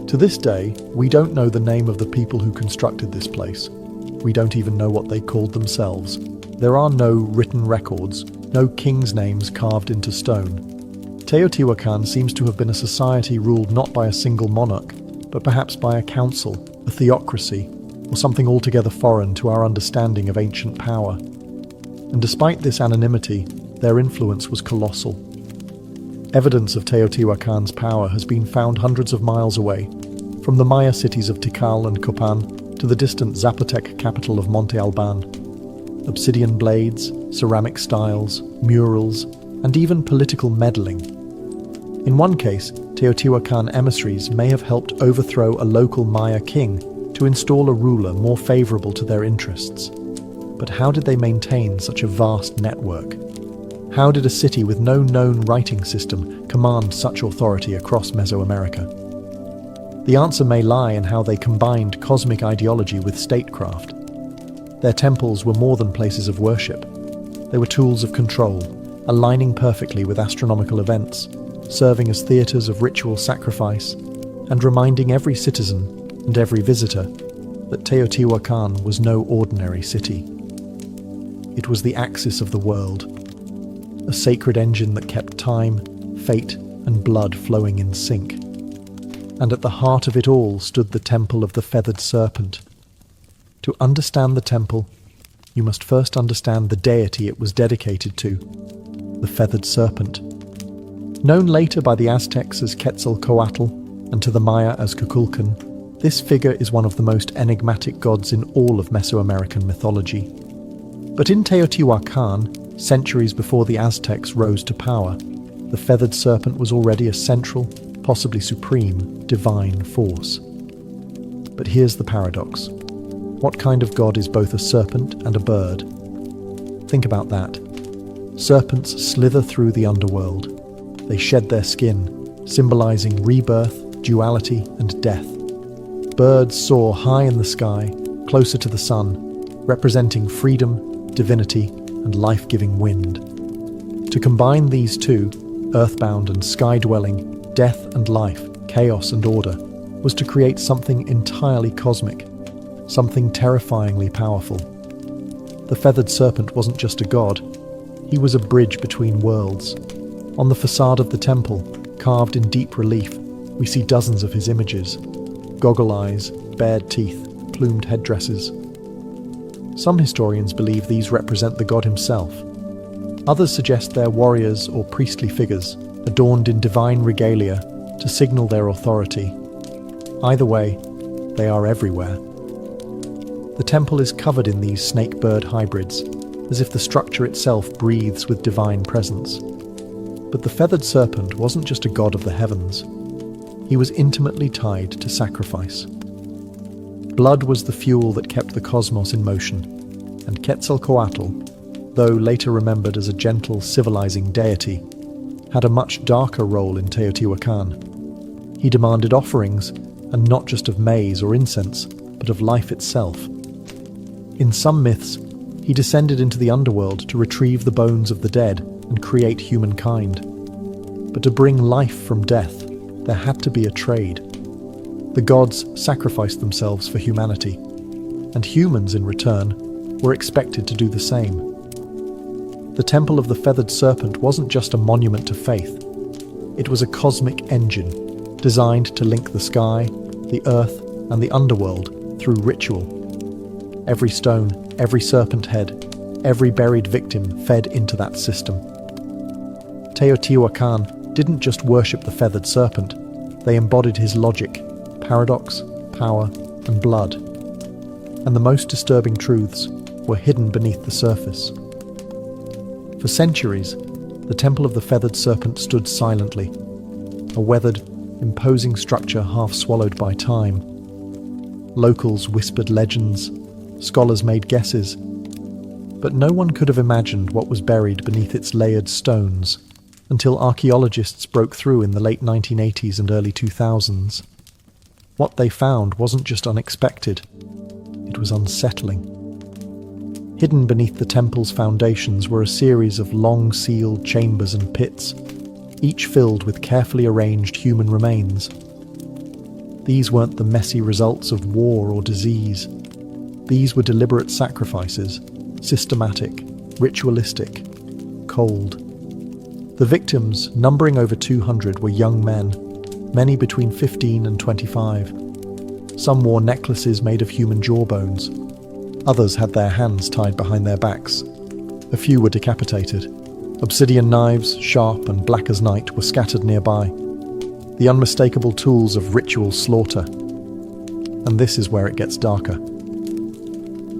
To this day, we don't know the name of the people who constructed this place. We don't even know what they called themselves. There are no written records, no kings' names carved into stone. Teotihuacan seems to have been a society ruled not by a single monarch, but perhaps by a council, a theocracy, or something altogether foreign to our understanding of ancient power. And despite this anonymity, their influence was colossal. Evidence of Teotihuacan's power has been found hundreds of miles away, from the Maya cities of Tikal and Copan to the distant Zapotec capital of Monte Alban. Obsidian blades, ceramic styles, murals, and even political meddling. In one case, Teotihuacan emissaries may have helped overthrow a local Maya king to install a ruler more favorable to their interests. But how did they maintain such a vast network? How did a city with no known writing system command such authority across Mesoamerica? The answer may lie in how they combined cosmic ideology with statecraft. Their temples were more than places of worship. They were tools of control, aligning perfectly with astronomical events, serving as theatres of ritual sacrifice, and reminding every citizen and every visitor that Teotihuacan was no ordinary city. It was the axis of the world, a sacred engine that kept time, fate, and blood flowing in sync. And at the heart of it all stood the Temple of the Feathered Serpent. To understand the temple, you must first understand the deity it was dedicated to, the Feathered Serpent. Known later by the Aztecs as Quetzalcoatl and to the Maya as Kukulkan, this figure is one of the most enigmatic gods in all of Mesoamerican mythology. But in Teotihuacan, centuries before the Aztecs rose to power, the Feathered Serpent was already a central, possibly supreme, divine force. But here's the paradox. What kind of god is both a serpent and a bird? Think about that. Serpents slither through the underworld. They shed their skin, symbolizing rebirth, duality, and death. Birds soar high in the sky, closer to the sun, representing freedom, divinity, and life-giving wind. To combine these two, earthbound and sky-dwelling, death and life, chaos and order, was to create something entirely cosmic, something terrifyingly powerful. The feathered serpent wasn't just a god, he was a bridge between worlds. On the facade of the temple, carved in deep relief, we see dozens of his images: goggle eyes, bared teeth, plumed headdresses. Some historians believe these represent the god himself. Others suggest they're warriors or priestly figures, adorned in divine regalia to signal their authority. Either way, they are everywhere. The temple is covered in these snake-bird hybrids, as if the structure itself breathes with divine presence. But the feathered serpent wasn't just a god of the heavens. He was intimately tied to sacrifice. Blood was the fuel that kept the cosmos in motion, and Quetzalcoatl, though later remembered as a gentle, civilizing deity, had a much darker role in Teotihuacan. He demanded offerings, and not just of maize or incense, but of life itself. In some myths, he descended into the underworld to retrieve the bones of the dead and create humankind. But to bring life from death, there had to be a trade. The gods sacrificed themselves for humanity, and humans, in return, were expected to do the same. The Temple of the Feathered Serpent wasn't just a monument to faith. It was a cosmic engine, designed to link the sky, the earth, and the underworld through ritual. Every stone, every serpent head, every buried victim fed into that system. Teotihuacan didn't just worship the feathered serpent, they embodied his logic, paradox, power, and blood. And the most disturbing truths were hidden beneath the surface. For centuries, the Temple of the Feathered Serpent stood silently, a weathered, imposing structure half swallowed by time. Locals whispered legends, scholars made guesses, but no one could have imagined what was buried beneath its layered stones until archaeologists broke through in the late 1980s and early 2000s. What they found wasn't just unexpected, it was unsettling. Hidden beneath the temple's foundations were a series of long sealed chambers and pits, each filled with carefully arranged human remains. These weren't the messy results of war or disease. These were deliberate sacrifices, systematic, ritualistic, cold. The victims, numbering over 200, were young men, many between 15 and 25. Some wore necklaces made of human jawbones. Others had their hands tied behind their backs. A few were decapitated. Obsidian knives, sharp and black as night, were scattered nearby, the unmistakable tools of ritual slaughter. And this is where it gets darker.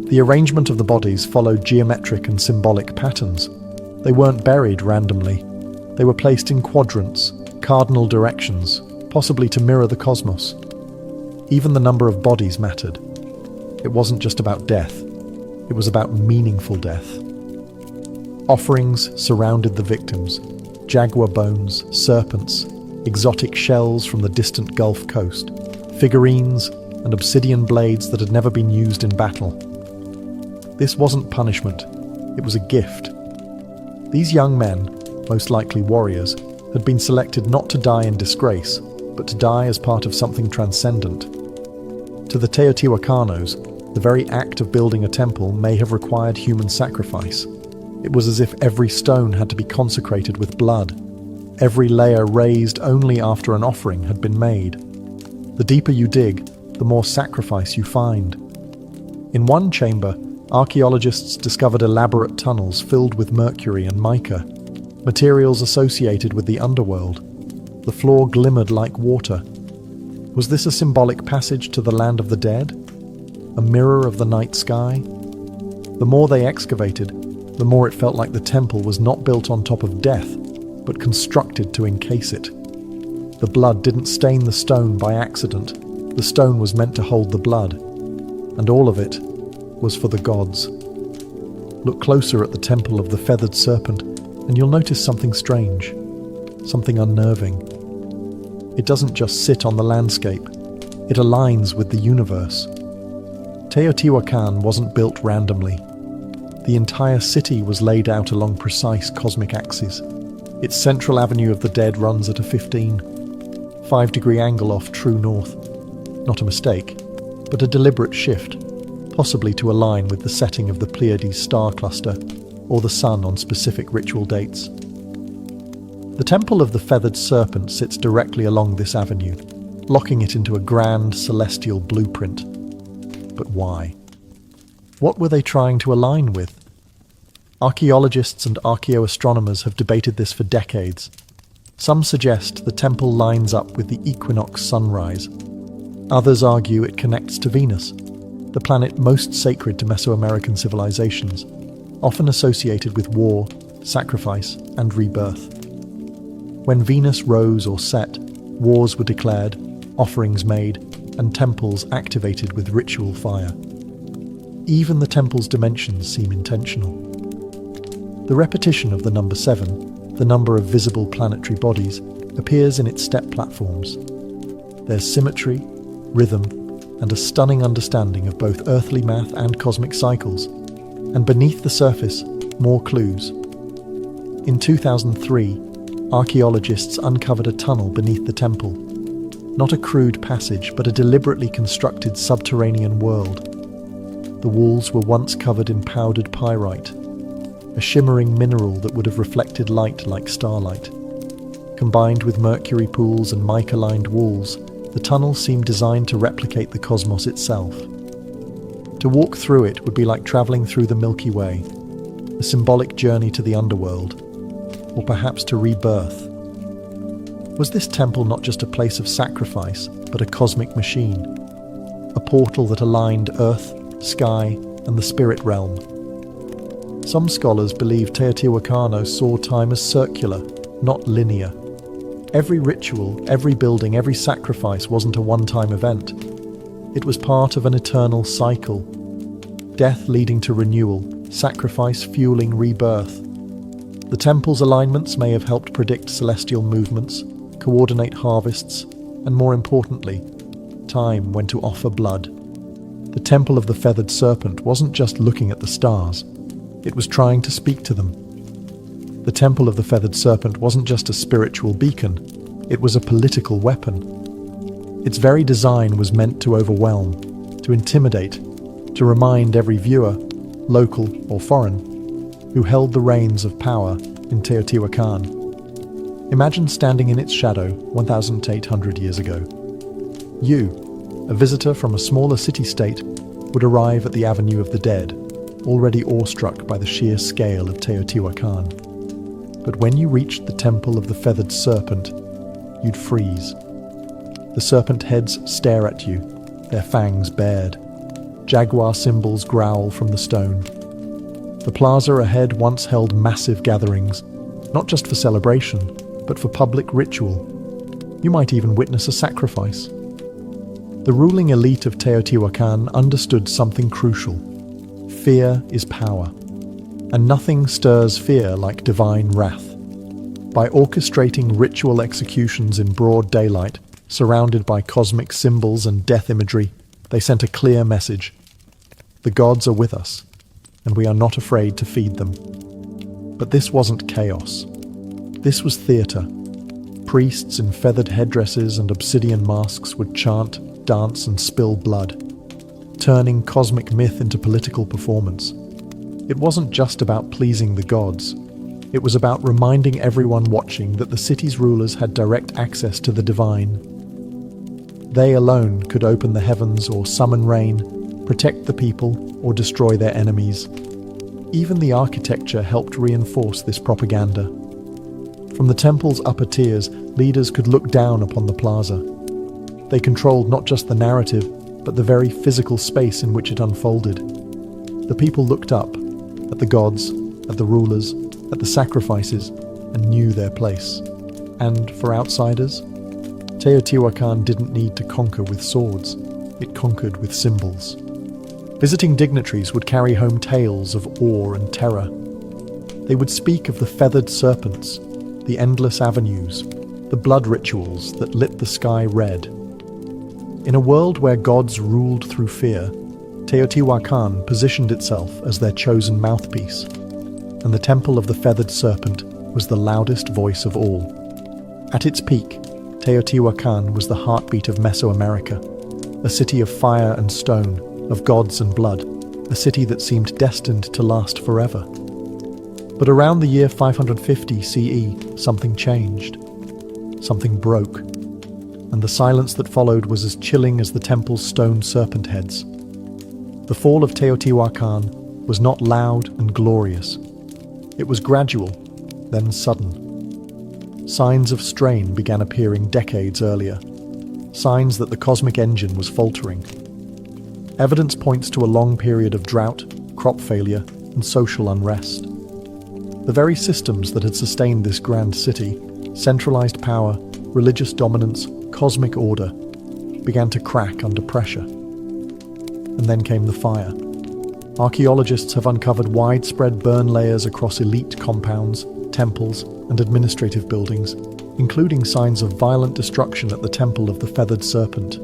The arrangement of the bodies followed geometric and symbolic patterns. They weren't buried randomly. They were placed in quadrants, cardinal directions, possibly to mirror the cosmos. Even the number of bodies mattered. It wasn't just about death. It was about meaningful death. Offerings surrounded the victims: jaguar bones, serpents, exotic shells from the distant Gulf Coast, figurines, and obsidian blades that had never been used in battle. This wasn't punishment, it was a gift. These young men, most likely warriors, had been selected not to die in disgrace, but to die as part of something transcendent. To the Teotihuacanos, the very act of building a temple may have required human sacrifice. It was as if every stone had to be consecrated with blood, every layer raised only after an offering had been made. The deeper you dig, the more sacrifice you find. In one chamber, archaeologists discovered elaborate tunnels filled with mercury and mica, materials associated with the underworld. The floor glimmered like water. Was this a symbolic passage to the land of the dead? A mirror of the night sky? The more they excavated, the more it felt like the temple was not built on top of death, but constructed to encase it. The blood didn't stain the stone by accident. The stone was meant to hold the blood, and all of it was for the gods. Look closer at the Temple of the Feathered Serpent, and you'll notice something strange, something unnerving. It doesn't just sit on the landscape, it aligns with the universe. Teotihuacan wasn't built randomly. The entire city was laid out along precise cosmic axes. Its central avenue of the dead runs at a 5-degree angle off true north. Not a mistake, but a deliberate shift, possibly to align with the setting of the Pleiades star cluster or the sun on specific ritual dates. The Temple of the Feathered Serpent sits directly along this avenue, locking it into a grand celestial blueprint. But why? What were they trying to align with? Archaeologists and archaeoastronomers have debated this for decades. Some suggest the temple lines up with the equinox sunrise. Others argue it connects to Venus, the planet most sacred to Mesoamerican civilizations, often associated with war, sacrifice, and rebirth. When Venus rose or set, wars were declared, offerings made, and temples activated with ritual fire. Even the temple's dimensions seem intentional. The repetition of the number 7, the number of visible planetary bodies, appears in its step platforms. There's symmetry, rhythm, and a stunning understanding of both earthly math and cosmic cycles. And beneath the surface, more clues. In 2003, archaeologists uncovered a tunnel beneath the temple. Not a crude passage, but a deliberately constructed subterranean world. The walls were once covered in powdered pyrite, a shimmering mineral that would have reflected light like starlight. Combined with mercury pools and mica-lined walls, the tunnel seemed designed to replicate the cosmos itself. To walk through it would be like traveling through the Milky Way, a symbolic journey to the underworld, or perhaps to rebirth. Was this temple not just a place of sacrifice, but a cosmic machine? A portal that aligned earth, sky, and the spirit realm. Some scholars believe Teotihuacano saw time as circular, not linear. Every ritual, every building, every sacrifice wasn't a one-time event. It was part of an eternal cycle. Death leading to renewal, sacrifice fueling rebirth. The temple's alignments may have helped predict celestial movements, coordinate harvests, and more importantly, time when to offer blood. The Temple of the Feathered Serpent wasn't just looking at the stars. It was trying to speak to them. The Temple of the Feathered Serpent wasn't just a spiritual beacon, it was a political weapon. Its very design was meant to overwhelm, to intimidate, to remind every viewer, local or foreign, who held the reins of power in Teotihuacan. Imagine standing in its shadow 1,800 years ago. You, a visitor from a smaller city-state, would arrive at the Avenue of the Dead, already awestruck by the sheer scale of Teotihuacan. But when you reached the Temple of the Feathered Serpent, you'd freeze. The serpent heads stare at you, their fangs bared. Jaguar symbols growl from the stone. The plaza ahead once held massive gatherings, not just for celebration, but for public ritual. You might even witness a sacrifice. The ruling elite of Teotihuacan understood something crucial. Fear is power, and nothing stirs fear like divine wrath. By orchestrating ritual executions in broad daylight, surrounded by cosmic symbols and death imagery, they sent a clear message. The gods are with us, and we are not afraid to feed them. But this wasn't chaos. This was theatre. Priests in feathered headdresses and obsidian masks would chant, dance, and spill blood, turning cosmic myth into political performance. It wasn't just about pleasing the gods. It was about reminding everyone watching that the city's rulers had direct access to the divine. They alone could open the heavens or summon rain, protect the people, or destroy their enemies. Even the architecture helped reinforce this propaganda. From the temple's upper tiers, leaders could look down upon the plaza. They controlled not just the narrative, but the very physical space in which it unfolded. The people looked up, at the gods, at the rulers, at the sacrifices, and knew their place. And for outsiders, Teotihuacan didn't need to conquer with swords. It conquered with symbols. Visiting dignitaries would carry home tales of awe and terror. They would speak of the feathered serpents, the endless avenues, the blood rituals that lit the sky red. In a world where gods ruled through fear, Teotihuacan positioned itself as their chosen mouthpiece, and the Temple of the Feathered Serpent was the loudest voice of all. At its peak, Teotihuacan was the heartbeat of Mesoamerica, a city of fire and stone, of gods and blood, a city that seemed destined to last forever. But around the year 550 CE, something changed. Something broke, and the silence that followed was as chilling as the temple's stone serpent heads. The fall of Teotihuacan was not loud and glorious. It was gradual, then sudden. Signs of strain began appearing decades earlier, signs that the cosmic engine was faltering. Evidence points to a long period of drought, crop failure, and social unrest. The very systems that had sustained this grand city, centralized power, religious dominance, cosmic order, began to crack under pressure. And then came the fire. Archaeologists have uncovered widespread burn layers across elite compounds, temples, and administrative buildings, including signs of violent destruction at the Temple of the Feathered Serpent.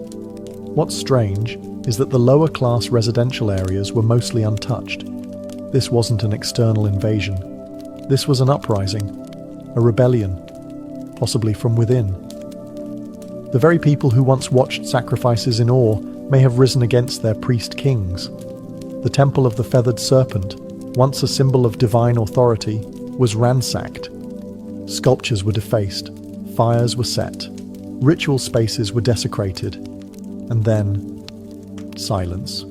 What's strange is that the lower-class residential areas were mostly untouched. This wasn't an external invasion. This was an uprising, a rebellion, possibly from within. The very people who once watched sacrifices in awe may have risen against their priest kings. The Temple of the Feathered Serpent, once a symbol of divine authority, was ransacked. Sculptures were defaced, fires were set, ritual spaces were desecrated, and then silence.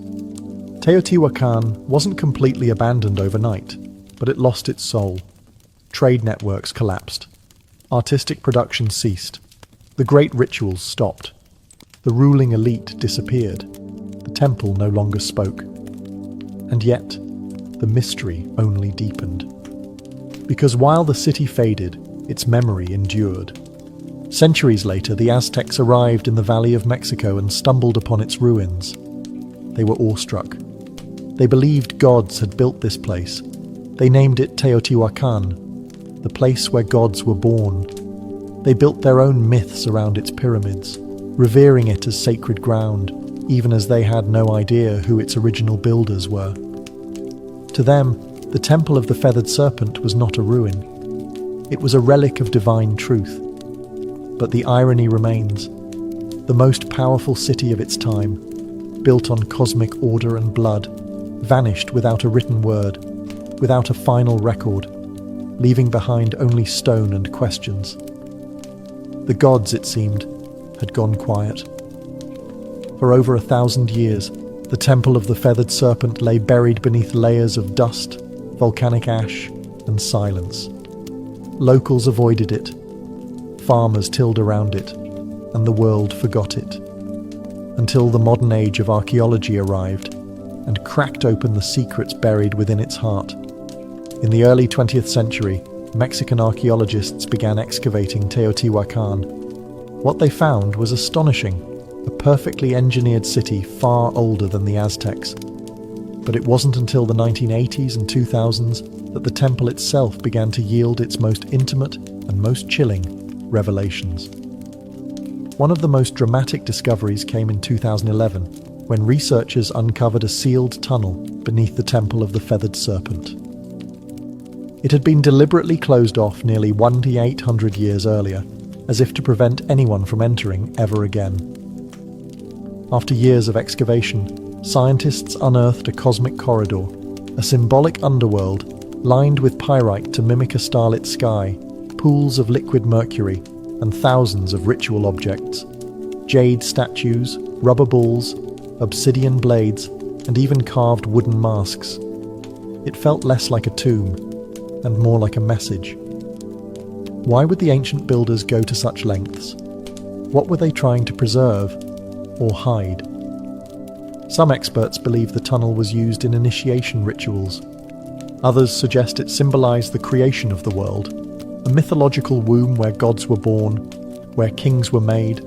Teotihuacan wasn't completely abandoned overnight, but it lost its soul. Trade networks collapsed. Artistic production ceased. The great rituals stopped. The ruling elite disappeared. The temple no longer spoke. And yet, the mystery only deepened. Because while the city faded, its memory endured. Centuries later, the Aztecs arrived in the Valley of Mexico and stumbled upon its ruins. They were awestruck. They believed gods had built this place. They named it Teotihuacan, the place where gods were born. They built their own myths around its pyramids, revering it as sacred ground, even as they had no idea who its original builders were. To them, the Temple of the Feathered Serpent was not a ruin. It was a relic of divine truth. But the irony remains. The most powerful city of its time, built on cosmic order and blood, vanished without a written word, without a final record, leaving behind only stone and questions. The gods, it seemed, had gone quiet. For over 1,000 years, the Temple of the Feathered Serpent lay buried beneath layers of dust, volcanic ash, and silence. Locals avoided it. Farmers tilled around it, and the world forgot it. Until the modern age of archaeology arrived and cracked open the secrets buried within its heart. In the early 20th century, Mexican archaeologists began excavating Teotihuacan. What they found was astonishing, a perfectly engineered city far older than the Aztecs. But it wasn't until the 1980s and 2000s that the temple itself began to yield its most intimate and most chilling revelations. One of the most dramatic discoveries came in 2011, when researchers uncovered a sealed tunnel beneath the Temple of the Feathered Serpent. It had been deliberately closed off nearly 1,800 years earlier, as if to prevent anyone from entering ever again. After years of excavation, scientists unearthed a cosmic corridor, a symbolic underworld lined with pyrite to mimic a starlit sky, pools of liquid mercury, and thousands of ritual objects. Jade statues, rubber balls, obsidian blades, and even carved wooden masks. It felt less like a tomb, and more like a message. Why would the ancient builders go to such lengths? What were they trying to preserve or hide? Some experts believe the tunnel was used in initiation rituals. Others suggest it symbolized the creation of the world, a mythological womb where gods were born, where kings were made,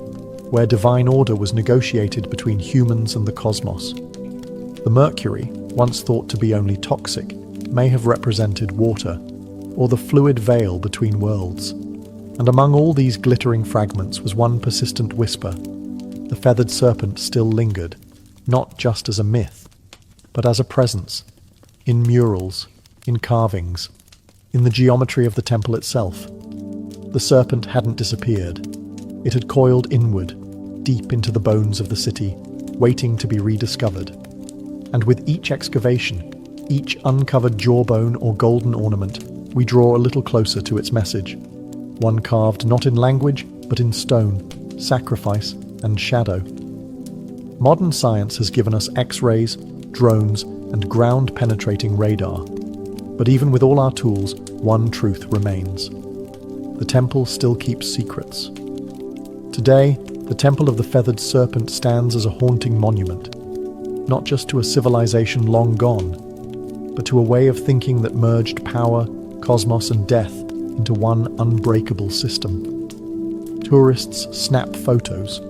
where divine order was negotiated between humans and the cosmos. The mercury, once thought to be only toxic, may have represented water, or the fluid veil between worlds. And among all these glittering fragments was one persistent whisper. The feathered serpent still lingered, not just as a myth, but as a presence, in murals, in carvings, in the geometry of the temple itself. The serpent hadn't disappeared. It had coiled inward, deep into the bones of the city, waiting to be rediscovered. And with each excavation, each uncovered jawbone or golden ornament, we draw a little closer to its message. One carved not in language, but in stone, sacrifice, and shadow. Modern science has given us X-rays, drones, and ground-penetrating radar. But even with all our tools, one truth remains. The temple still keeps secrets. Today, the Temple of the Feathered Serpent stands as a haunting monument, not just to a civilization long gone, but to a way of thinking that merged power, cosmos, and death into one unbreakable system. Tourists snap photos.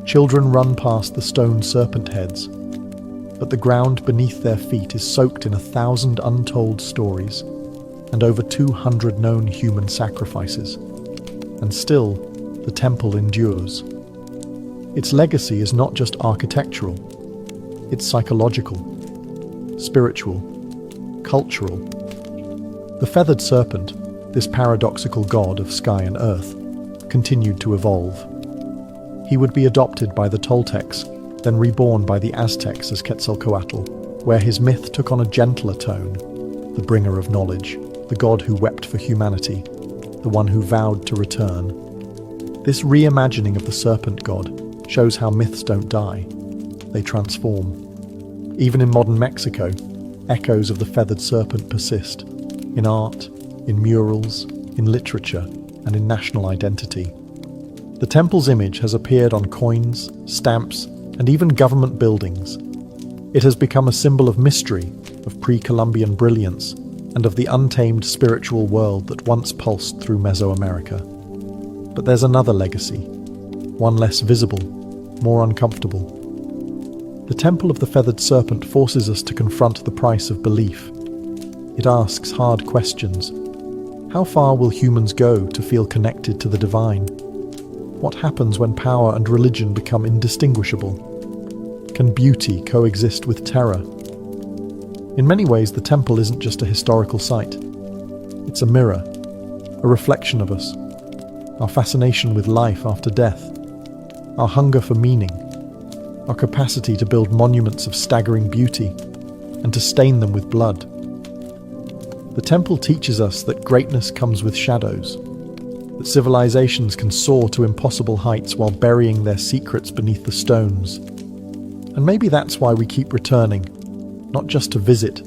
Children run past the stone serpent heads. But the ground beneath their feet is soaked in 1,000 untold stories and over 200 known human sacrifices. And still, the temple endures. Its legacy is not just architectural, it's psychological, spiritual, cultural. The feathered serpent, this paradoxical god of sky and earth, continued to evolve. He would be adopted by the Toltecs, then reborn by the Aztecs as Quetzalcoatl, where his myth took on a gentler tone, the bringer of knowledge, the god who wept for humanity, the one who vowed to return. This reimagining of the serpent god shows how myths don't die, they transform. Even in modern Mexico, echoes of the feathered serpent persist, in art, in murals, in literature, and in national identity. The temple's image has appeared on coins, stamps, and even government buildings. It has become a symbol of mystery, of pre-Columbian brilliance, and of the untamed spiritual world that once pulsed through Mesoamerica. But there's another legacy, one less visible, more uncomfortable. The Temple of the Feathered Serpent forces us to confront the price of belief. It asks hard questions. How far will humans go to feel connected to the divine? What happens when power and religion become indistinguishable? Can beauty coexist with terror? In many ways, the temple isn't just a historical site. It's a mirror, a reflection of us, our fascination with life after death, our hunger for meaning, our capacity to build monuments of staggering beauty and to stain them with blood. The temple teaches us that greatness comes with shadows, that civilizations can soar to impossible heights while burying their secrets beneath the stones. And maybe that's why we keep returning, not just to visit,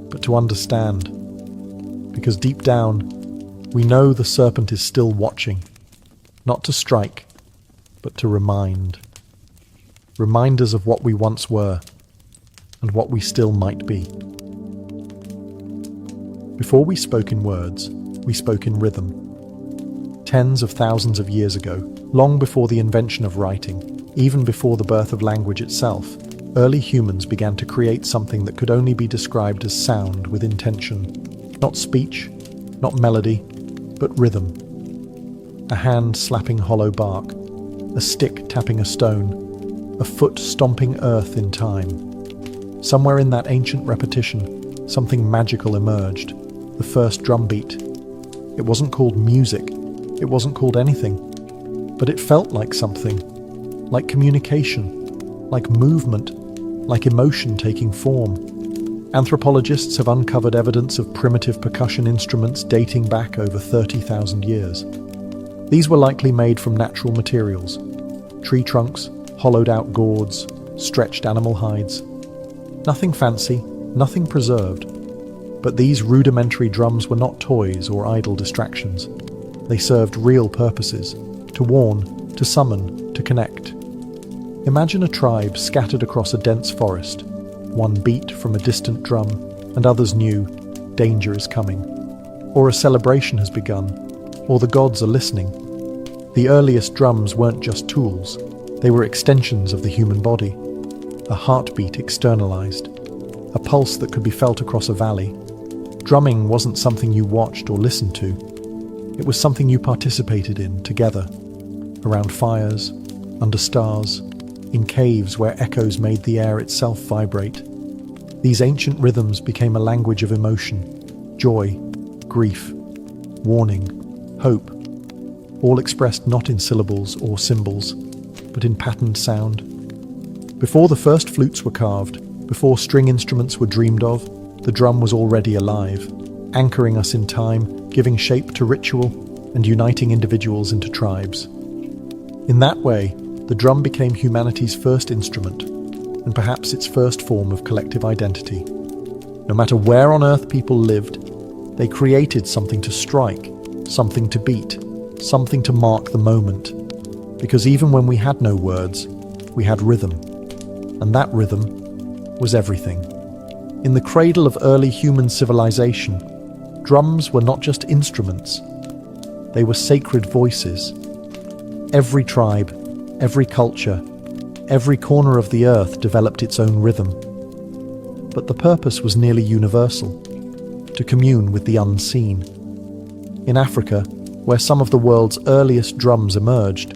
but to understand. Because deep down, we know the serpent is still watching, not to strike, but to remind. Remind us of what we once were, and what we still might be. Before we spoke in words, we spoke in rhythm. Tens of thousands of years ago, long before the invention of writing, even before the birth of language itself, early humans began to create something that could only be described as sound with intention. Not speech, not melody, but rhythm. A hand slapping hollow bark, a stick tapping a stone, a foot stomping earth in time. Somewhere in that ancient repetition, something magical emerged, the first drumbeat. It wasn't called music, it wasn't called anything, but it felt like something, like communication, like movement, like emotion taking form. Anthropologists have uncovered evidence of primitive percussion instruments dating back over 30,000 years. These were likely made from natural materials, tree trunks, hollowed out gourds, stretched animal hides. Nothing fancy, nothing preserved. But these rudimentary drums were not toys or idle distractions. They served real purposes, to warn, to summon, to connect. Imagine a tribe scattered across a dense forest. One beat from a distant drum, and others knew danger is coming. Or a celebration has begun, or the gods are listening. The earliest drums weren't just tools, they were extensions of the human body. A heartbeat externalized, a pulse that could be felt across a valley. Drumming wasn't something you watched or listened to. It was something you participated in together, around fires, under stars, in caves where echoes made the air itself vibrate. These ancient rhythms became a language of emotion, joy, grief, warning, hope, all expressed not in syllables or symbols, but in patterned sound. Before the first flutes were carved, before string instruments were dreamed of, the drum was already alive, anchoring us in time, giving shape to ritual, and uniting individuals into tribes. In that way, the drum became humanity's first instrument, and perhaps its first form of collective identity. No matter where on earth people lived, they created something to strike, something to beat, something to mark the moment. Because even when we had no words, we had rhythm. And that rhythm was everything. In the cradle of early human civilization, drums were not just instruments, they were sacred voices. Every tribe, every culture, every corner of the earth developed its own rhythm. But the purpose was nearly universal, to commune with the unseen. In Africa, where some of the world's earliest drums emerged,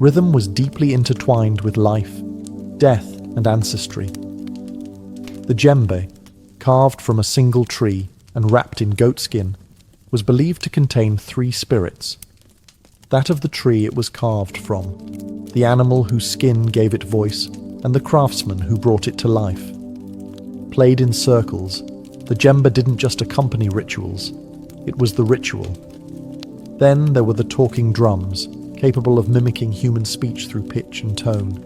rhythm was deeply intertwined with life, death, and ancestry. The djembe, carved from a single tree and wrapped in goatskin, was believed to contain three spirits: that of the tree it was carved from, the animal whose skin gave it voice, and the craftsman who brought it to life. Played in circles, the djembe didn't just accompany rituals, it was the ritual. Then there were the talking drums, capable of mimicking human speech through pitch and tone.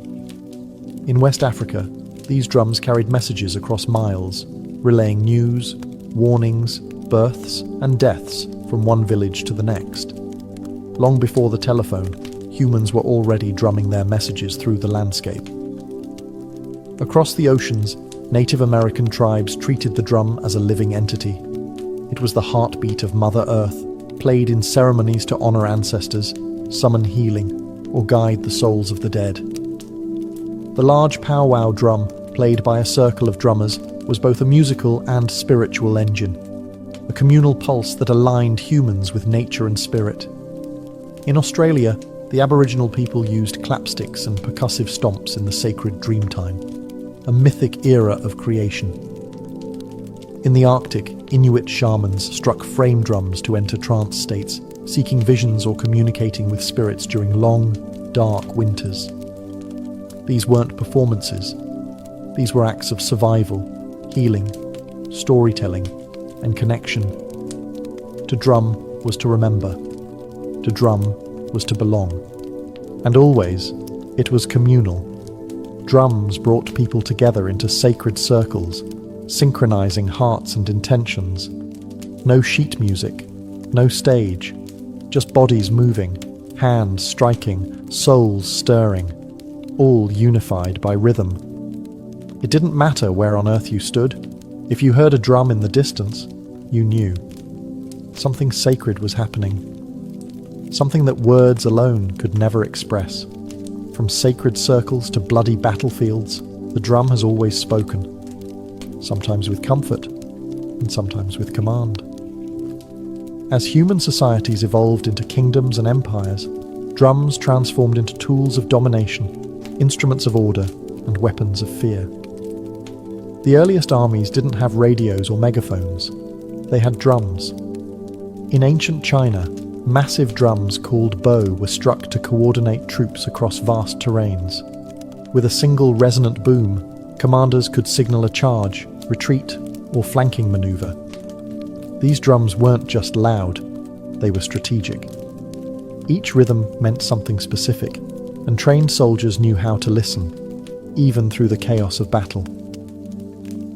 In West Africa, these drums carried messages across miles, relaying news, warnings, births, and deaths from one village to the next. Long before the telephone, humans were already drumming their messages through the landscape. Across the oceans, Native American tribes treated the drum as a living entity. It was the heartbeat of Mother Earth, played in ceremonies to honor ancestors, summon healing, or guide the souls of the dead. The large powwow drum, played by a circle of drummers, was both a musical and spiritual engine, a communal pulse that aligned humans with nature and spirit. In Australia, the Aboriginal people used clapsticks and percussive stomps in the sacred Dreamtime, a mythic era of creation. In the Arctic, Inuit shamans struck frame drums to enter trance states, seeking visions or communicating with spirits during long, dark winters. These weren't performances. These were acts of survival, healing, storytelling, and connection. To drum was to remember. To drum was to belong. And always, it was communal. Drums brought people together into sacred circles, synchronizing hearts and intentions. No sheet music, no stage, just bodies moving, hands striking, souls stirring, all unified by rhythm. It didn't matter where on earth you stood. If you heard a drum in the distance, you knew. Something sacred was happening. Something that words alone could never express. From sacred circles to bloody battlefields, the drum has always spoken, sometimes with comfort and sometimes with command. As human societies evolved into kingdoms and empires, drums transformed into tools of domination, instruments of order, and weapons of fear. The earliest armies didn't have radios or megaphones. They had drums. In ancient China, massive drums called bo were struck to coordinate troops across vast terrains. With a single resonant boom, commanders could signal a charge, retreat, or flanking maneuver. These drums weren't just loud, they were strategic. Each rhythm meant something specific, and trained soldiers knew how to listen, even through the chaos of battle.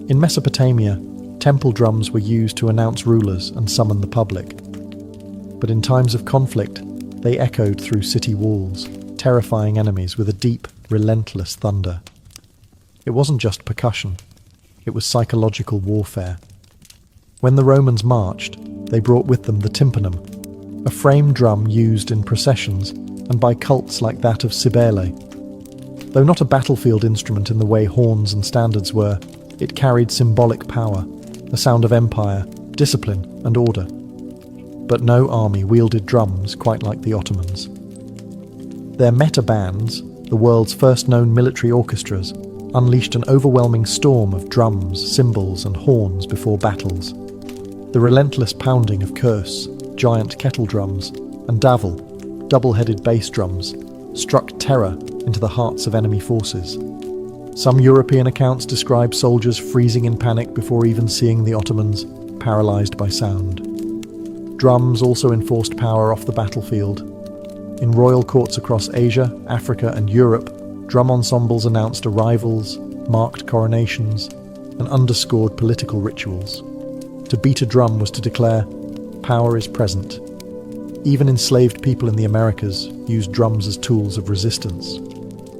In Mesopotamia, temple drums were used to announce rulers and summon the public. But in times of conflict, they echoed through city walls, terrifying enemies with a deep, relentless thunder. It wasn't just percussion, it was psychological warfare. When the Romans marched, they brought with them the tympanum, a frame drum used in processions and by cults like that of Cybele. Though not a battlefield instrument in the way horns and standards were, it carried symbolic power, the sound of empire, discipline, and order. But no army wielded drums quite like the Ottomans. Their meta bands, the world's first known military orchestras, unleashed an overwhelming storm of drums, cymbals, and horns before battles. The relentless pounding of curse, giant kettle drums, and davul, double-headed bass drums, struck terror into the hearts of enemy forces. Some European accounts describe soldiers freezing in panic before even seeing the Ottomans, paralyzed by sound. Drums also enforced power off the battlefield. In royal courts across Asia, Africa, and Europe, drum ensembles announced arrivals, marked coronations, and underscored political rituals. To beat a drum was to declare, "Power is present." Even enslaved people in the Americas used drums as tools of resistance.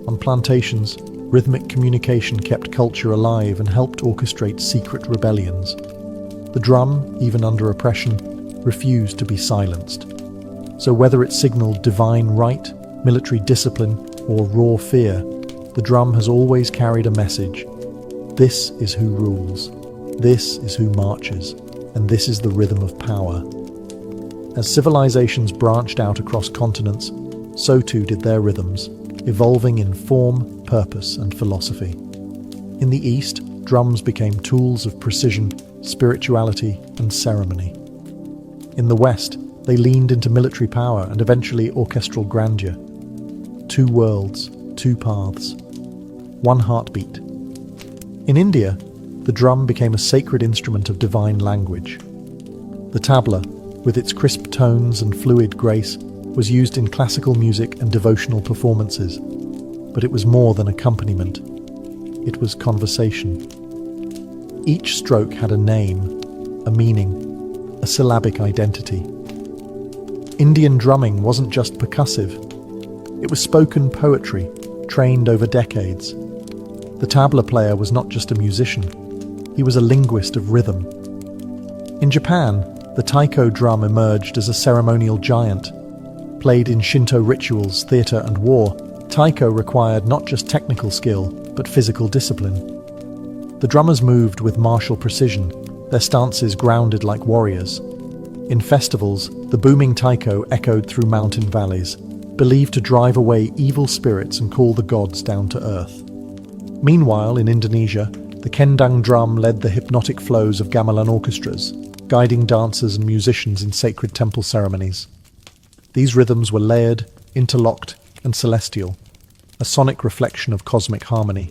On plantations, rhythmic communication kept culture alive and helped orchestrate secret rebellions. The drum, even under oppression, refused to be silenced. So whether it signaled divine right, military discipline, or raw fear, the drum has always carried a message. This is who rules, this is who marches, and this is the rhythm of power. As civilizations branched out across continents, so too did their rhythms, evolving in form, purpose, and philosophy. In the East, drums became tools of precision, spirituality, and ceremony. In the West, they leaned into military power and eventually orchestral grandeur. Two worlds, two paths, one heartbeat. In India, the drum became a sacred instrument of divine language. The tabla, with its crisp tones and fluid grace, was used in classical music and devotional performances, but it was more than accompaniment. It was conversation. Each stroke had a name, a meaning, a syllabic identity. Indian drumming wasn't just percussive. It was spoken poetry, trained over decades. The tabla player was not just a musician, he was a linguist of rhythm. In Japan, the taiko drum emerged as a ceremonial giant. Played in Shinto rituals, theatre and war, taiko required not just technical skill, but physical discipline. The drummers moved with martial precision, their stances grounded like warriors. In festivals, the booming taiko echoed through mountain valleys, believed to drive away evil spirits and call the gods down to earth. Meanwhile, in Indonesia, the kendang drum led the hypnotic flows of gamelan orchestras, guiding dancers and musicians in sacred temple ceremonies. These rhythms were layered, interlocked, and celestial, a sonic reflection of cosmic harmony.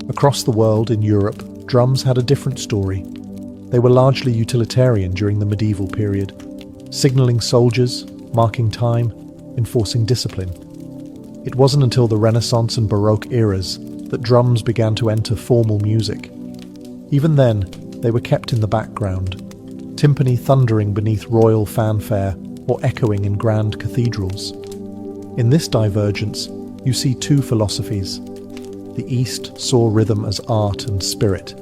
Across the world, in Europe, drums had a different story. They were largely utilitarian during the medieval period, signaling soldiers, marking time, enforcing discipline. It wasn't until the Renaissance and Baroque eras that drums began to enter formal music. Even then, they were kept in the background, timpani thundering beneath royal fanfare or echoing in grand cathedrals. In this divergence, you see two philosophies. The East saw rhythm as art and spirit,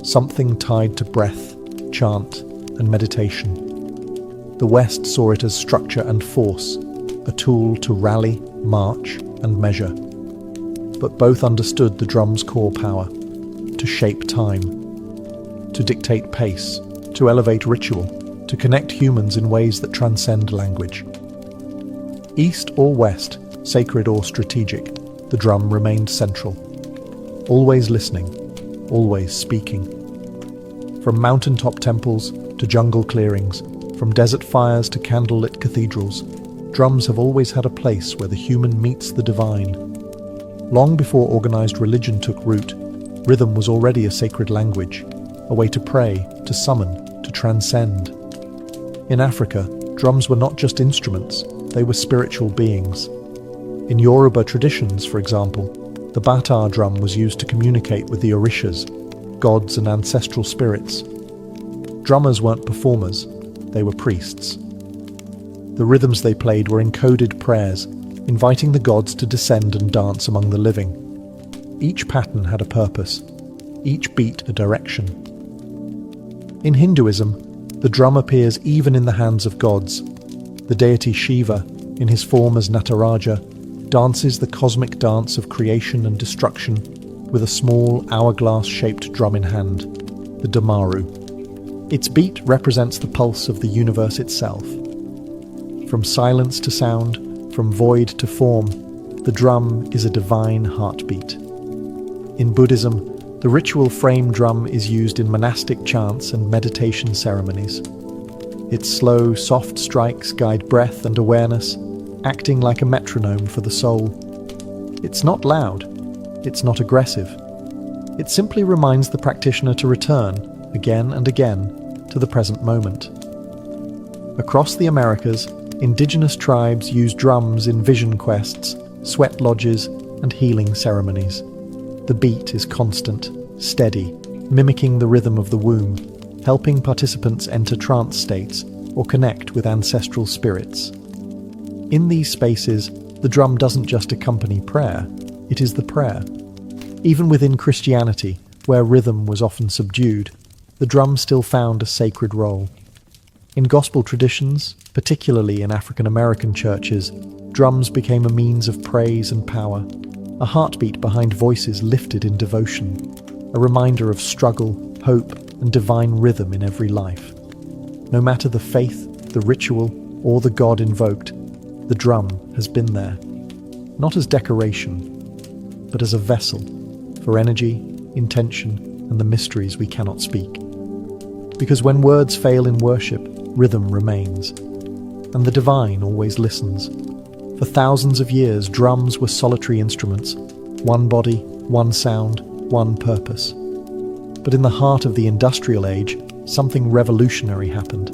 something tied to breath, chant, and meditation. The West saw it as structure and force, a tool to rally, march, and measure. But both understood the drum's core power, to shape time, to dictate pace, to elevate ritual, to connect humans in ways that transcend language. East or West, sacred or strategic, the drum remained central. Always listening, always speaking. From mountaintop temples to jungle clearings, from desert fires to candlelit cathedrals, drums have always had a place where the human meets the divine. Long before organized religion took root, rhythm was already a sacred language, a way to pray, to summon, to transcend. In Africa, drums were not just instruments, they were spiritual beings. In Yoruba traditions, for example, the batar drum was used to communicate with the orishas, gods and ancestral spirits. Drummers weren't performers, they were priests. The rhythms they played were encoded prayers, inviting the gods to descend and dance among the living. Each pattern had a purpose, each beat a direction. In Hinduism, the drum appears even in the hands of gods. The deity Shiva, in his form as Nataraja, dances the cosmic dance of creation and destruction with a small hourglass-shaped drum in hand, the damaru. Its beat represents the pulse of the universe itself. From silence to sound, from void to form, the drum is a divine heartbeat. In Buddhism, The ritual frame drum is used in monastic chants and meditation ceremonies. Its slow, soft strikes guide breath and awareness, acting like a metronome for the soul. It's not loud. It's not aggressive. It simply reminds the practitioner to return, again and again, to the present moment. Across the Americas, indigenous tribes use drums in vision quests, sweat lodges, and healing ceremonies. The beat is constant, steady, mimicking the rhythm of the womb, helping participants enter trance states or connect with ancestral spirits. In these spaces, the drum doesn't just accompany prayer, it is the prayer. Even within Christianity, where rhythm was often subdued, the drum still found a sacred role. In gospel traditions, particularly in African American churches, drums became a means of praise and power, a heartbeat behind voices lifted in devotion, a reminder of struggle, hope, and divine rhythm in every life. No matter the faith, the ritual, or the God invoked, the drum has been there, not as decoration, but as a vessel for energy, intention, and the mysteries we cannot speak. Because when words fail in worship, rhythm remains, and the divine always listens. For thousands of years, drums were solitary instruments, one body, one sound, one purpose. But in the heart of the industrial age, something revolutionary happened.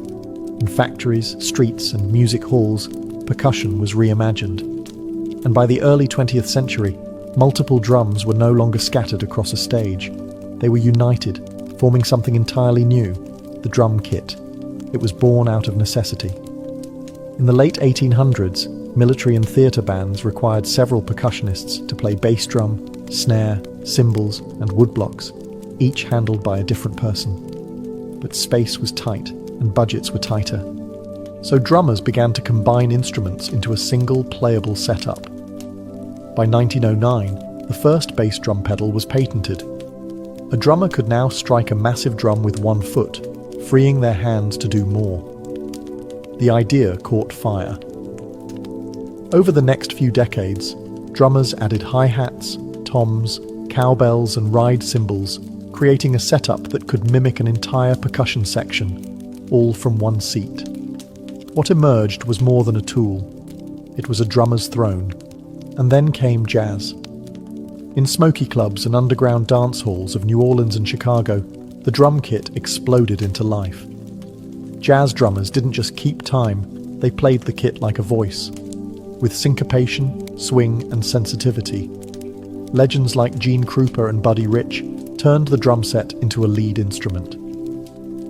In factories, streets, and music halls, percussion was reimagined. And by the early 20th century, multiple drums were no longer scattered across a stage. They were united, forming something entirely new, the drum kit. It was born out of necessity. In the late 1800s, military and theatre bands required several percussionists to play bass drum, snare, cymbals, and woodblocks, each handled by a different person. But space was tight, and budgets were tighter. So drummers began to combine instruments into a single playable setup. By 1909, the first bass drum pedal was patented. A drummer could now strike a massive drum with one foot, freeing their hands to do more. The idea caught fire. Over the next few decades, drummers added hi-hats, toms, cowbells, and ride cymbals, creating a setup that could mimic an entire percussion section, all from one seat. What emerged was more than a tool. It was a drummer's throne. And then came jazz. In smoky clubs and underground dance halls of New Orleans and Chicago, the drum kit exploded into life. Jazz drummers didn't just keep time, they played the kit like a voice, with syncopation, swing, and sensitivity. Legends like Gene Krupa and Buddy Rich turned the drum set into a lead instrument.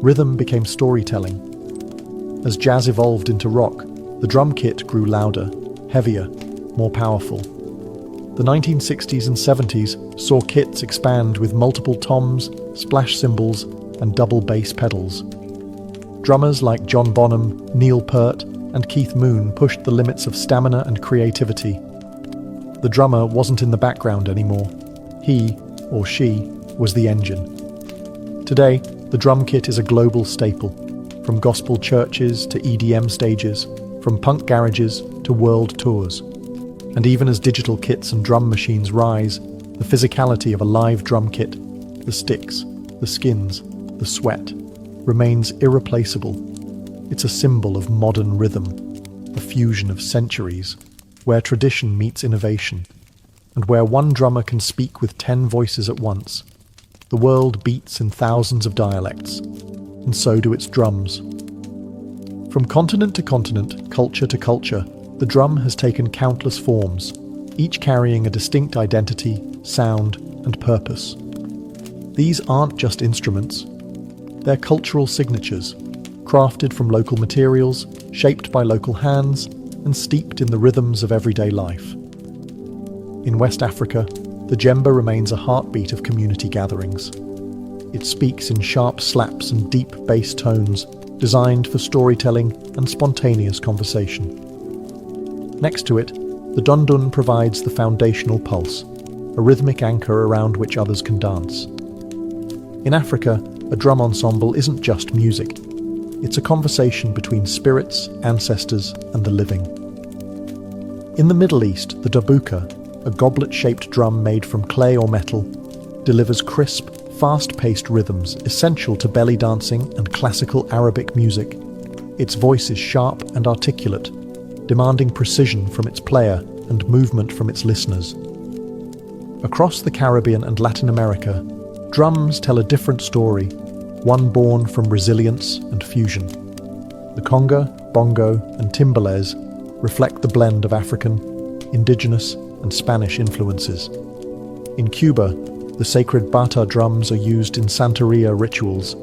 Rhythm became storytelling. As jazz evolved into rock, the drum kit grew louder, heavier, more powerful. The 1960s and 70s saw kits expand with multiple toms, splash cymbals, and double bass pedals. Drummers like John Bonham, Neil Peart, and Keith Moon pushed the limits of stamina and creativity. The drummer wasn't in the background anymore. He, or she, was the engine. Today, the drum kit is a global staple, from gospel churches to EDM stages, from punk garages to world tours. And even as digital kits and drum machines rise, the physicality of a live drum kit, the sticks, the skins, the sweat, remains irreplaceable. It's a symbol of modern rhythm, a fusion of centuries, where tradition meets innovation, and where one drummer can speak with 10 voices at once. The world beats in thousands of dialects, and so do its drums. From continent to continent, culture to culture, the drum has taken countless forms, each carrying a distinct identity, sound, and purpose. These aren't just instruments. They're cultural signatures, crafted from local materials, shaped by local hands, and steeped in the rhythms of everyday life. In West Africa, the djembe remains a heartbeat of community gatherings. It speaks in sharp slaps and deep bass tones, designed for storytelling and spontaneous conversation. Next to it, the dundun provides the foundational pulse, a rhythmic anchor around which others can dance. In Africa, a drum ensemble isn't just music. It's a conversation between spirits, ancestors, and the living. In the Middle East, the darbuka, a goblet-shaped drum made from clay or metal, delivers crisp, fast-paced rhythms essential to belly dancing and classical Arabic music. Its voice is sharp and articulate, demanding precision from its player and movement from its listeners. Across the Caribbean and Latin America, drums tell a different story, one born from resilience and fusion. The conga, bongo, and timbales reflect the blend of African, indigenous, and Spanish influences. In Cuba, the sacred bata drums are used in Santeria rituals,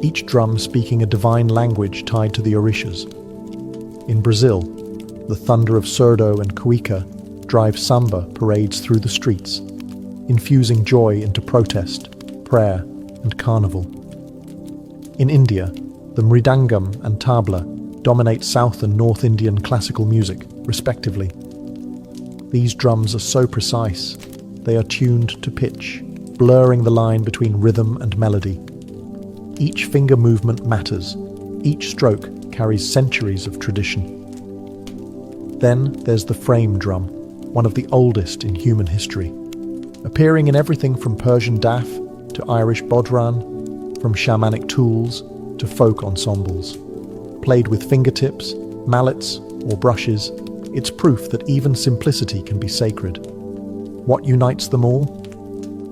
each drum speaking a divine language tied to the orishas. In Brazil, the thunder of surdo and cuica drive samba parades through the streets, infusing joy into protest, prayer, and carnival. In India, the mridangam and tabla dominate South and North Indian classical music, respectively. These drums are so precise, they are tuned to pitch, blurring the line between rhythm and melody. Each finger movement matters, each stroke carries centuries of tradition. Then there's the frame drum, one of the oldest in human history, appearing in everything from Persian daf to Irish bodhran, from shamanic tools to folk ensembles. Played with fingertips, mallets, or brushes, it's proof that even simplicity can be sacred. What unites them all?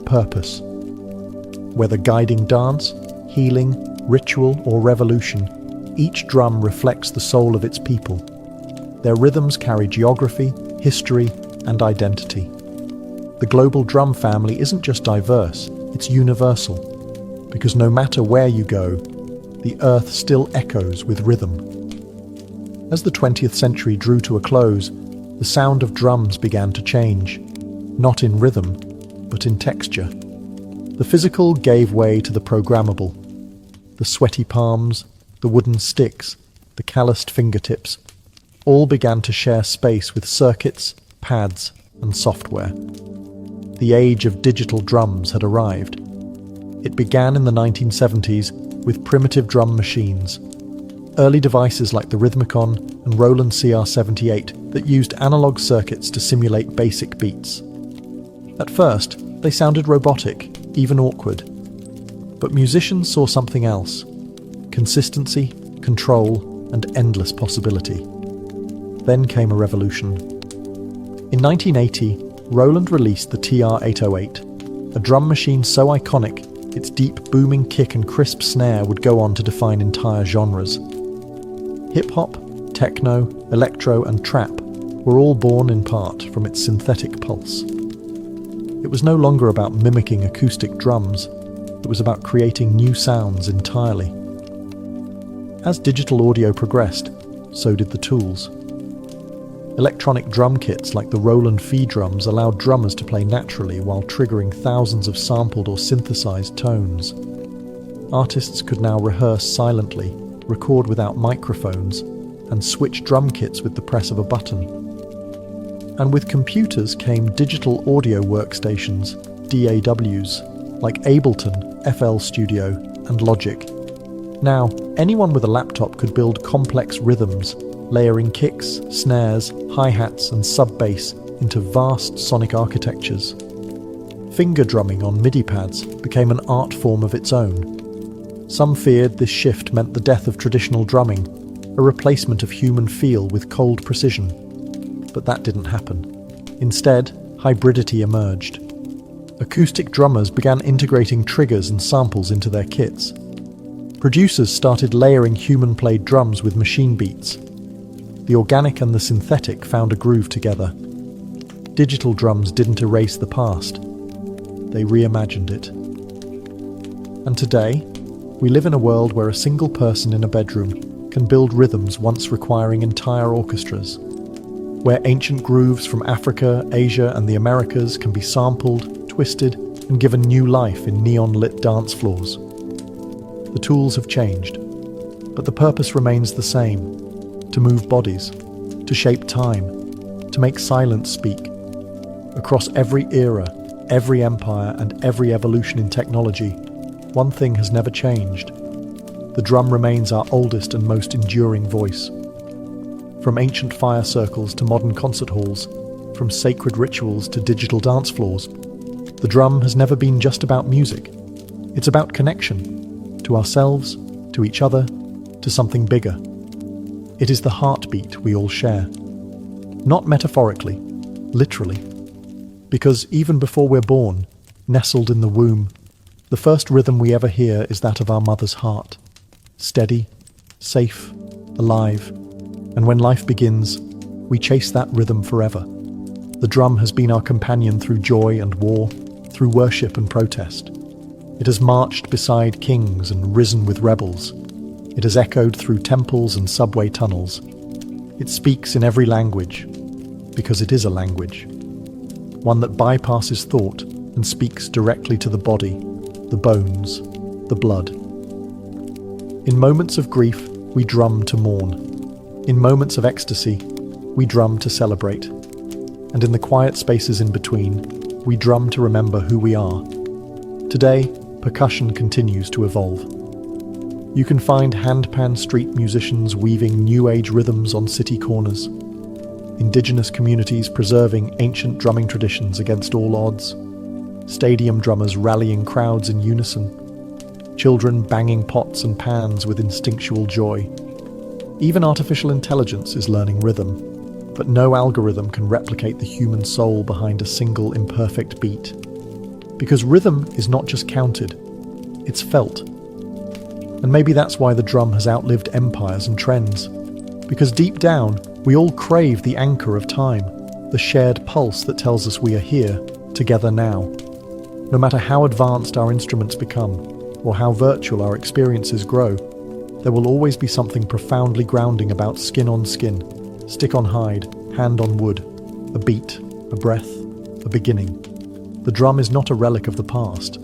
Purpose. Whether guiding dance, healing, ritual, or revolution, each drum reflects the soul of its people. Their rhythms carry geography, history, and identity. The global drum family isn't just diverse, it's universal, because no matter where you go, the earth still echoes with rhythm. As the 20th century drew to a close, the sound of drums began to change, not in rhythm, but in texture. The physical gave way to the programmable. The sweaty palms, the wooden sticks, the calloused fingertips, all began to share space with circuits, pads, and software. The age of digital drums had arrived. It began in the 1970s with primitive drum machines, early devices like the Rhythmicon and Roland CR78 that used analog circuits to simulate basic beats. At first, they sounded robotic, even awkward. But musicians saw something else: consistency, control, and endless possibility. Then came a revolution. In 1980, Roland released the TR-808, a drum machine so iconic its deep booming kick and crisp snare would go on to define entire genres. Hip-hop, techno, electro, and trap were all born in part from its synthetic pulse. It was no longer about mimicking acoustic drums, it was about creating new sounds entirely. As digital audio progressed, so did the tools. Electronic drum kits like the Roland Fee drums allowed drummers to play naturally while triggering thousands of sampled or synthesized tones. Artists could now rehearse silently, record without microphones, and switch drum kits with the press of a button. And with computers came digital audio workstations, DAWs, like Ableton, FL Studio, and Logic. Now, anyone with a laptop could build complex rhythms, layering kicks, snares, hi-hats, and sub-bass into vast sonic architectures. Finger drumming on MIDI pads became an art form of its own. Some feared this shift meant the death of traditional drumming, a replacement of human feel with cold precision. But that didn't happen. Instead, hybridity emerged. Acoustic drummers began integrating triggers and samples into their kits. Producers started layering human-played drums with machine beats. The organic and the synthetic found a groove together. Digital drums didn't erase the past. They reimagined it. And today, we live in a world where a single person in a bedroom can build rhythms once requiring entire orchestras, where ancient grooves from Africa, Asia, and the Americas can be sampled, twisted, and given new life in neon-lit dance floors. The tools have changed, but the purpose remains the same: to move bodies, to shape time, to make silence speak. Across every era, every empire, and every evolution in technology, one thing has never changed. The drum remains our oldest and most enduring voice. From ancient fire circles to modern concert halls, from sacred rituals to digital dance floors, The drum has never been just about music. It's about connection, to ourselves, to each other, to something bigger. It is the heartbeat we all share. Not metaphorically, literally. Because even before we're born, nestled in the womb, the first rhythm we ever hear is that of our mother's heart. Steady, safe, alive. And when life begins, we chase that rhythm forever. The drum has been our companion through joy and war, through worship and protest. It has marched beside kings and risen with rebels. It has echoed through temples and subway tunnels. It speaks in every language, because it is a language. One that bypasses thought and speaks directly to the body, the bones, the blood. In moments of grief, we drum to mourn. In moments of ecstasy, we drum to celebrate. And in the quiet spaces in between, we drum to remember who we are. Today, percussion continues to evolve. You can find handpan street musicians weaving new age rhythms on city corners, indigenous communities preserving ancient drumming traditions against all odds, stadium drummers rallying crowds in unison, children banging pots and pans with instinctual joy. Even artificial intelligence is learning rhythm, but no algorithm can replicate the human soul behind a single imperfect beat. Because rhythm is not just counted, it's felt. And maybe that's why the drum has outlived empires and trends. Because deep down, we all crave the anchor of time, the shared pulse that tells us we are here, together now. No matter how advanced our instruments become, or how virtual our experiences grow, there will always be something profoundly grounding about skin on skin, stick on hide, hand on wood, a beat, a breath, a beginning. The drum is not a relic of the past.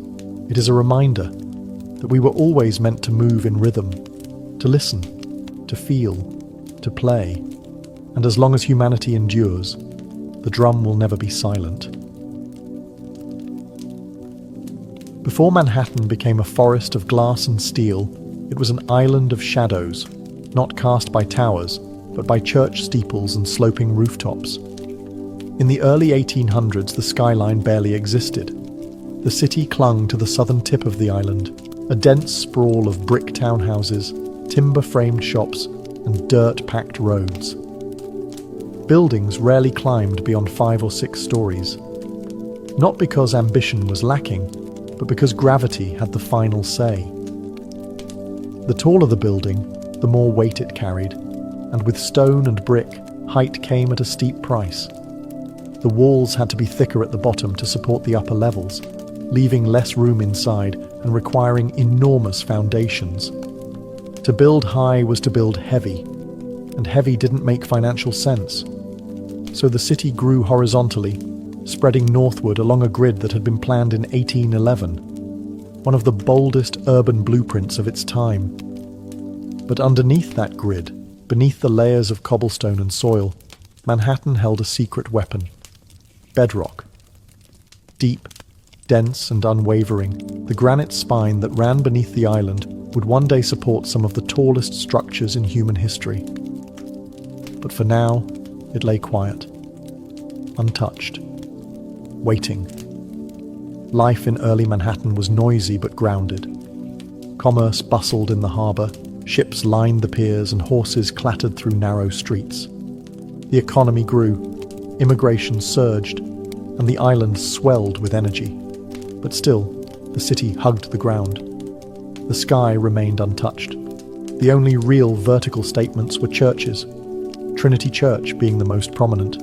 It is a reminder that we were always meant to move in rhythm, to listen, to feel, to play. And as long as humanity endures, the drum will never be silent. Before Manhattan became a forest of glass and steel, it was an island of shadows, not cast by towers, but by church steeples and sloping rooftops. In the early 1800s, the skyline barely existed. The city clung to the southern tip of the island, a dense sprawl of brick townhouses, timber-framed shops, and dirt-packed roads. Buildings rarely climbed beyond 5 or 6 stories. Not because ambition was lacking, but because gravity had the final say. The taller the building, the more weight it carried, and with stone and brick, height came at a steep price. The walls had to be thicker at the bottom to support the upper levels, leaving less room inside and requiring enormous foundations. To build high was to build heavy, and heavy didn't make financial sense. So the city grew horizontally, spreading northward along a grid that had been planned in 1811, one of the boldest urban blueprints of its time. But underneath that grid, beneath the layers of cobblestone and soil, Manhattan held a secret weapon: bedrock. Deep, dense and unwavering, the granite spine that ran beneath the island would one day support some of the tallest structures in human history. But for now, it lay quiet, untouched, waiting. Life in early Manhattan was noisy but grounded. Commerce bustled in the harbour, ships lined the piers, and horses clattered through narrow streets. The economy grew, immigration surged, and the island swelled with energy. But still, the city hugged the ground. The sky remained untouched. The only real vertical statements were churches, Trinity Church being the most prominent.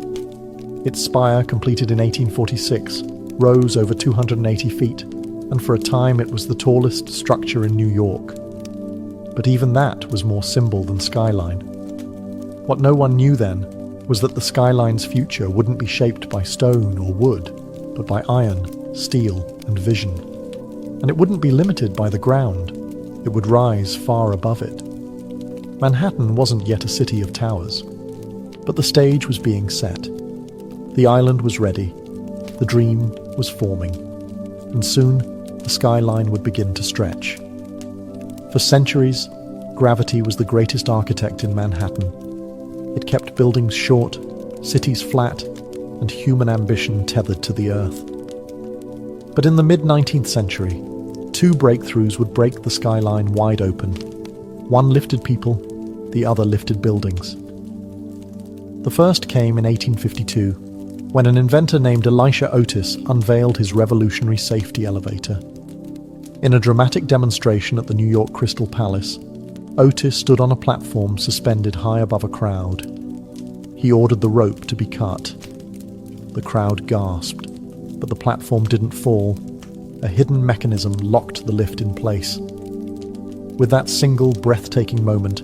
Its spire, completed in 1846, rose over 280 feet, and for a time it was the tallest structure in New York. But even that was more symbol than skyline. What no one knew then was that the skyline's future wouldn't be shaped by stone or wood, but by iron, steel, and vision. And it wouldn't be limited by the ground. It would rise far above it. Manhattan wasn't yet a city of towers, but the stage was being set. The island was ready. The dream was forming. And soon, the skyline would begin to stretch. For centuries, gravity was the greatest architect in Manhattan. It kept buildings short, cities flat, and human ambition tethered to the earth. But in the mid-19th century, two breakthroughs would break the skyline wide open. One lifted people, the other lifted buildings. The first came in 1852, when an inventor named Elisha Otis unveiled his revolutionary safety elevator. In a dramatic demonstration at the New York Crystal Palace, Otis stood on a platform suspended high above a crowd. He ordered the rope to be cut. The crowd gasped, but the platform didn't fall. A hidden mechanism locked the lift in place. With that single breathtaking moment,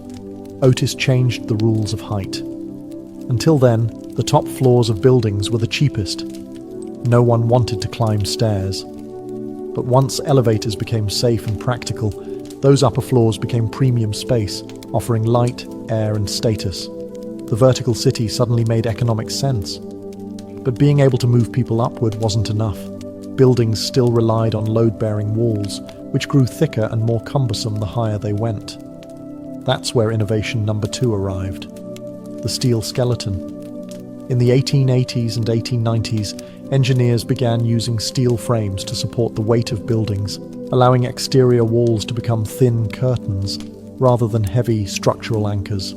Otis changed the rules of height. Until then, the top floors of buildings were the cheapest. No one wanted to climb stairs. But once elevators became safe and practical, those upper floors became premium space, offering light, air, and status. The vertical city suddenly made economic sense. But being able to move people upward wasn't enough. Buildings still relied on load-bearing walls, which grew thicker and more cumbersome the higher they went. That's where innovation number 2 arrived: the steel skeleton. In the 1880s and 1890s, engineers began using steel frames to support the weight of buildings, allowing exterior walls to become thin curtains rather than heavy structural anchors.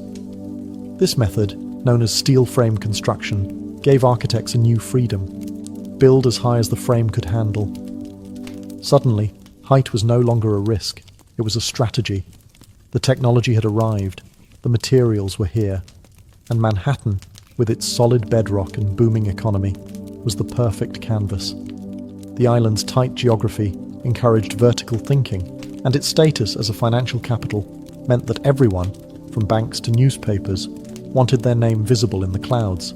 This method, known as steel frame construction, gave architects a new freedom: build as high as the frame could handle. Suddenly, height was no longer a risk, it was a strategy. The technology had arrived, the materials were here, and Manhattan, with its solid bedrock and booming economy, was the perfect canvas. The island's tight geography encouraged vertical thinking, and its status as a financial capital meant that everyone, from banks to newspapers, wanted their name visible in the clouds.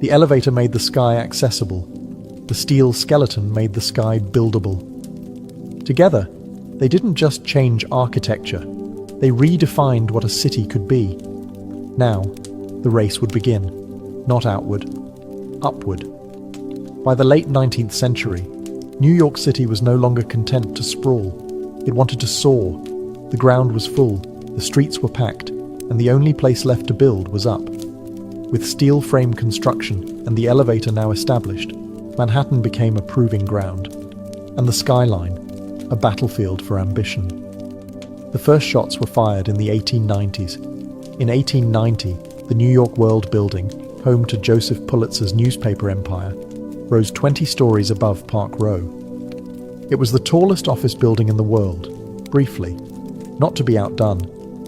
The elevator made the sky accessible. The steel skeleton made the sky buildable. Together, they didn't just change architecture, they redefined what a city could be. Now, the race would begin, not outward, upward. By the late 19th century, New York City was no longer content to sprawl. It wanted to soar. The ground was full, the streets were packed, and the only place left to build was up. With steel frame construction and the elevator now established, Manhattan became a proving ground, and the skyline, a battlefield for ambition. The first shots were fired in the 1890s. In 1890, the New York World Building, home to Joseph Pulitzer's newspaper empire, rose 20 stories above Park Row. It was the tallest office building in the world, briefly. Not to be outdone,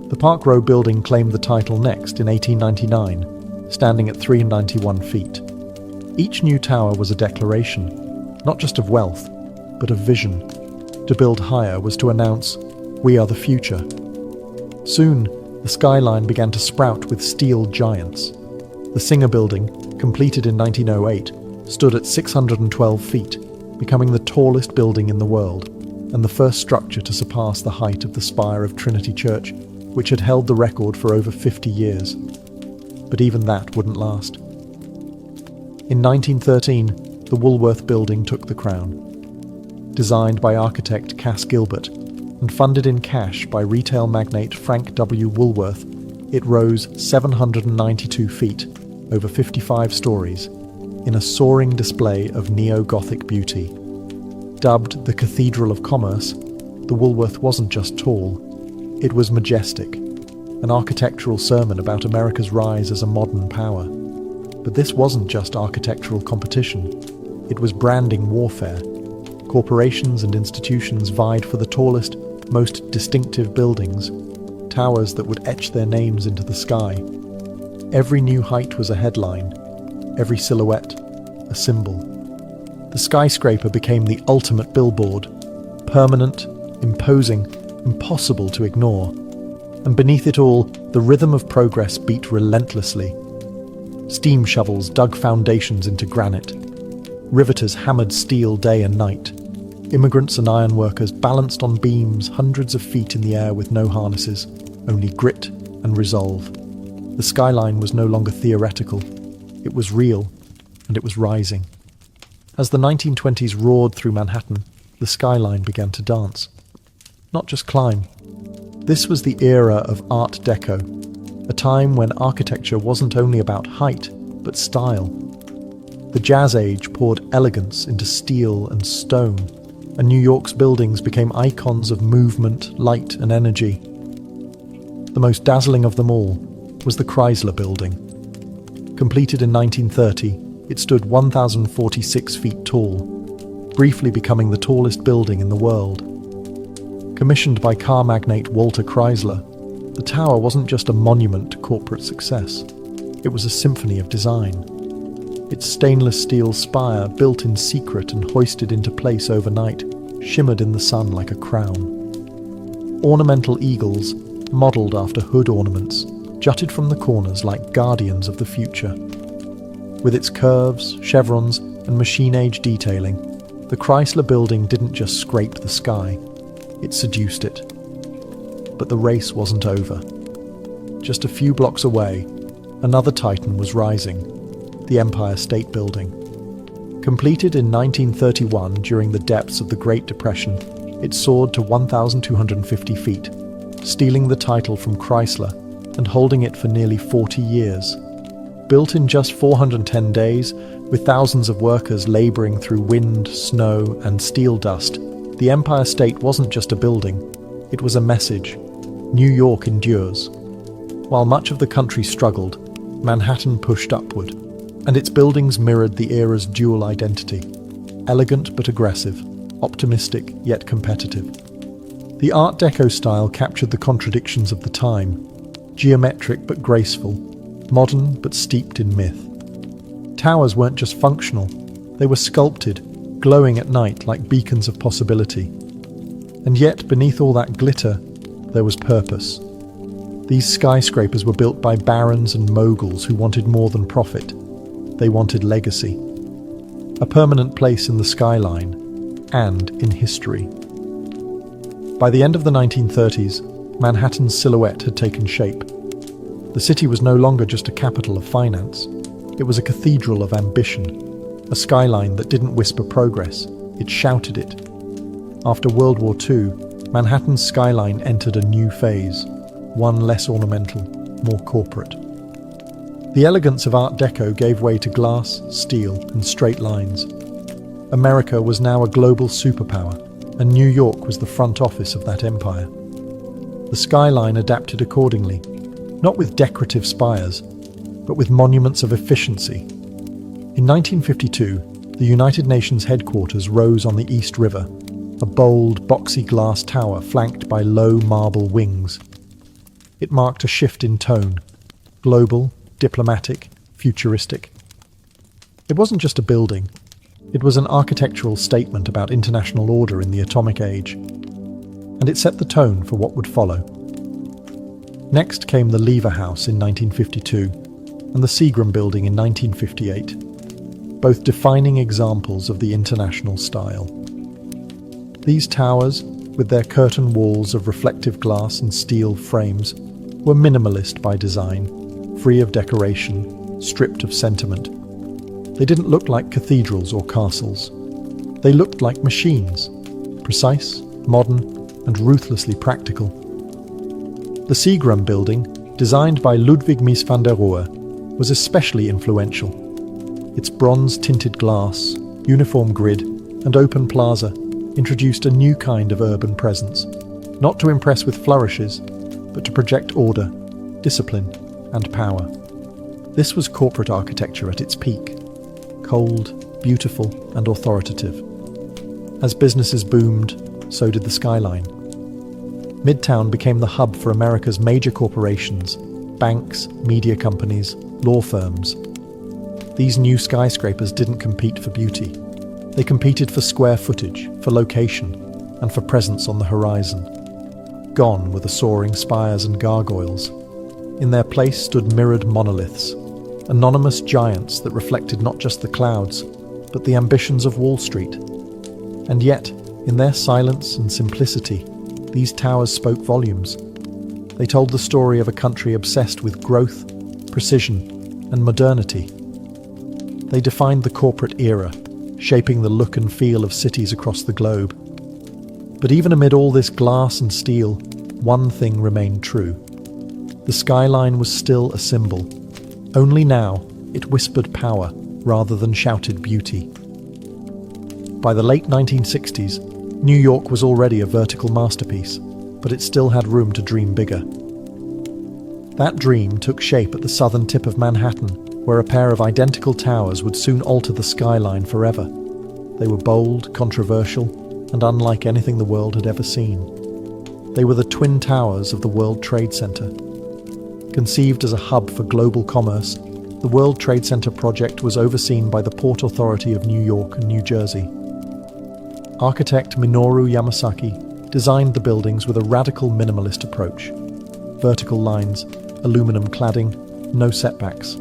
the Park Row building claimed the title next in 1899, standing at 391 feet. Each new tower was a declaration, not just of wealth, but of vision. To build higher was to announce, "We are the future." Soon, the skyline began to sprout with steel giants. The Singer Building, completed in 1908, stood at 612 feet, becoming the tallest building in the world, and the first structure to surpass the height of the spire of Trinity Church, which had held the record for over 50 years. But even that wouldn't last. In 1913, the Woolworth Building took the crown. Designed by architect Cass Gilbert and funded in cash by retail magnate Frank W. Woolworth, it rose 792 feet, over 55 stories, in a soaring display of neo-Gothic beauty. Dubbed the Cathedral of Commerce, the Woolworth wasn't just tall, it was majestic, an architectural sermon about America's rise as a modern power. But this wasn't just architectural competition, it was branding warfare. Corporations and institutions vied for the tallest, most distinctive buildings, towers that would etch their names into the sky. Every new height was a headline, every silhouette a symbol. The skyscraper became the ultimate billboard, permanent, imposing, impossible to ignore. And beneath it all, the rhythm of progress beat relentlessly. Steam shovels dug foundations into granite. Riveters hammered steel day and night. Immigrants and ironworkers balanced on beams hundreds of feet in the air with no harnesses, only grit and resolve. The skyline was no longer theoretical. It was real, and it was rising. As the 1920s roared through Manhattan, the skyline began to dance. Not just climb. This was the era of Art Deco, a time when architecture wasn't only about height, but style. The Jazz Age poured elegance into steel and stone, and New York's buildings became icons of movement, light, and energy. The most dazzling of them all was the Chrysler Building. Completed in 1930, it stood 1,046 feet tall, briefly becoming the tallest building in the world. Commissioned by car magnate Walter Chrysler, the tower wasn't just a monument to corporate success. It was a symphony of design. Its stainless steel spire, built in secret and hoisted into place overnight, shimmered in the sun like a crown. Ornamental eagles, modelled after hood ornaments, jutted from the corners like guardians of the future. With its curves, chevrons, and machine-age detailing, the Chrysler Building didn't just scrape the sky, it seduced it. But the race wasn't over. Just a few blocks away, another titan was rising, the Empire State Building. Completed in 1931 during the depths of the Great Depression, it soared to 1,250 feet, stealing the title from Chrysler and holding it for nearly 40 years. Built in just 410 days, with thousands of workers laboring through wind, snow, and steel dust, the Empire State wasn't just a building, it was a message. New York endures. While much of the country struggled, Manhattan pushed upward, and its buildings mirrored the era's dual identity: elegant but aggressive, optimistic yet competitive. The Art Deco style captured the contradictions of the time: geometric but graceful, modern but steeped in myth. Towers weren't just functional, they were sculpted, glowing at night like beacons of possibility. And yet, beneath all that glitter, there was purpose. These skyscrapers were built by barons and moguls who wanted more than profit. They wanted legacy. A permanent place in the skyline and in history. By the end of the 1930s, Manhattan's silhouette had taken shape. The city was no longer just a capital of finance. It was a cathedral of ambition, a skyline that didn't whisper progress, it shouted it. After World War II, Manhattan's skyline entered a new phase, one less ornamental, more corporate. The elegance of Art Deco gave way to glass, steel, and straight lines. America was now a global superpower, and New York was the front office of that empire. The skyline adapted accordingly, not with decorative spires, but with monuments of efficiency. In 1952, the United Nations headquarters rose on the East River, a bold, boxy glass tower flanked by low marble wings. It marked a shift in tone: global, diplomatic, futuristic. It wasn't just a building, it was an architectural statement about international order in the atomic age, and it set the tone for what would follow. Next came the Lever House in 1952 and the Seagram Building in 1958, both defining examples of the international style. These towers, with their curtain walls of reflective glass and steel frames, were minimalist by design, free of decoration, stripped of sentiment. They didn't look like cathedrals or castles. They looked like machines, precise, modern, and ruthlessly practical. The Seagram Building, designed by Ludwig Mies van der Rohe, was especially influential. Its bronze-tinted glass, uniform grid, and open plaza introduced a new kind of urban presence, not to impress with flourishes, but to project order, discipline, and power. This was corporate architecture at its peak: cold, beautiful, and authoritative. As businesses boomed, so did the skyline. Midtown became the hub for America's major corporations, banks, media companies, law firms. These new skyscrapers didn't compete for beauty. They competed for square footage, for location, and for presence on the horizon. Gone were the soaring spires and gargoyles. In their place stood mirrored monoliths, anonymous giants that reflected not just the clouds, but the ambitions of Wall Street. And yet, in their silence and simplicity, these towers spoke volumes. They told the story of a country obsessed with growth, precision, and modernity. They defined the corporate era, shaping the look and feel of cities across the globe. But even amid all this glass and steel, one thing remained true. The skyline was still a symbol. Only now, it whispered power, rather than shouted beauty. By the late 1960s, New York was already a vertical masterpiece, but it still had room to dream bigger. That dream took shape at the southern tip of Manhattan, where a pair of identical towers would soon alter the skyline forever. They were bold, controversial, and unlike anything the world had ever seen. They were the twin towers of the World Trade Center. Conceived as a hub for global commerce, the World Trade Center project was overseen by the Port Authority of New York and New Jersey. Architect Minoru Yamasaki designed the buildings with a radical minimalist approach. Vertical lines, aluminum cladding, no setbacks.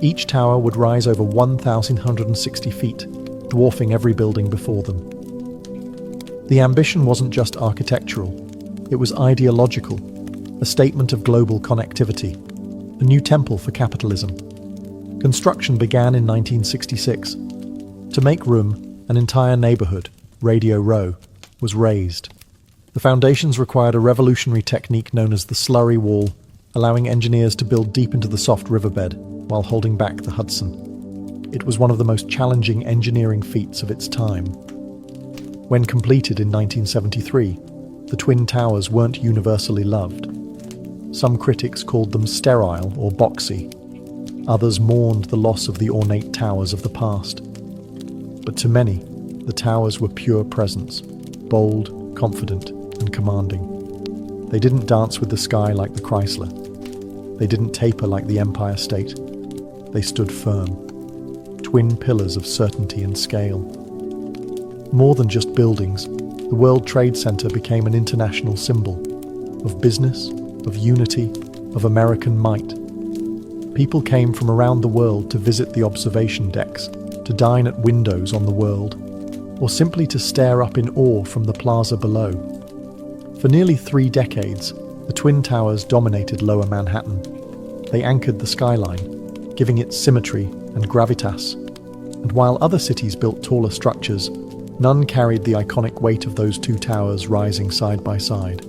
Each tower would rise over 1,160 feet, dwarfing every building before them. The ambition wasn't just architectural, it was ideological, a statement of global connectivity, a new temple for capitalism. Construction began in 1966. To make room, an entire neighborhood, Radio Row, was raised. The foundations required a revolutionary technique known as the slurry wall, allowing engineers to build deep into the soft riverbed while holding back the Hudson. It was one of the most challenging engineering feats of its time. When completed in 1973, the Twin Towers weren't universally loved. Some critics called them sterile or boxy. Others mourned the loss of the ornate towers of the past. But to many, the towers were pure presence, bold, confident, and commanding. They didn't dance with the sky like the Chrysler. They didn't taper like the Empire State. They stood firm, twin pillars of certainty and scale. More than just buildings, the World Trade Center became an international symbol of business, of unity, of American might. People came from around the world to visit the observation decks, to dine at windows on the world, or simply to stare up in awe from the plaza below. For nearly 3 decades, the Twin Towers dominated Lower Manhattan. They anchored the skyline, giving it symmetry and gravitas. And while other cities built taller structures, none carried the iconic weight of those 2 towers rising side by side.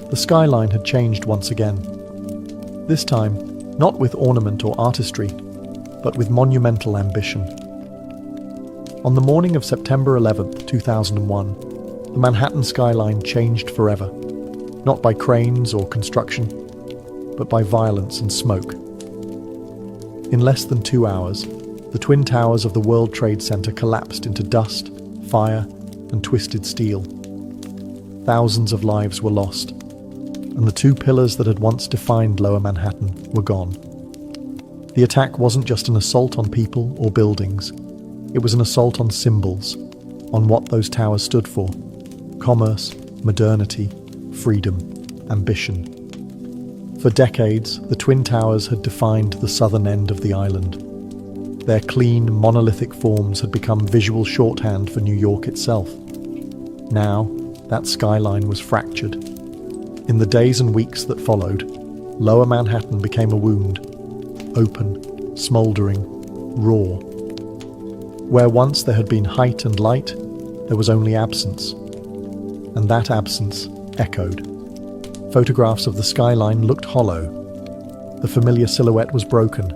The skyline had changed once again. This time, not with ornament or artistry, but with monumental ambition. On the morning of September 11, 2001, the Manhattan skyline changed forever, not by cranes or construction, but by violence and smoke. In less than 2 hours, the Twin Towers of the World Trade Center collapsed into dust, fire, and twisted steel. Thousands of lives were lost, and the 2 pillars that had once defined Lower Manhattan were gone. The attack wasn't just an assault on people or buildings. It was an assault on symbols, on what those towers stood for: commerce, modernity, freedom, ambition. For decades, the Twin Towers had defined the southern end of the island. Their clean, monolithic forms had become visual shorthand for New York itself. Now, that skyline was fractured. In the days and weeks that followed, Lower Manhattan became a wound, open, smouldering, raw. Where once there had been height and light, there was only absence. And that absence echoed. Photographs of the skyline looked hollow. The familiar silhouette was broken,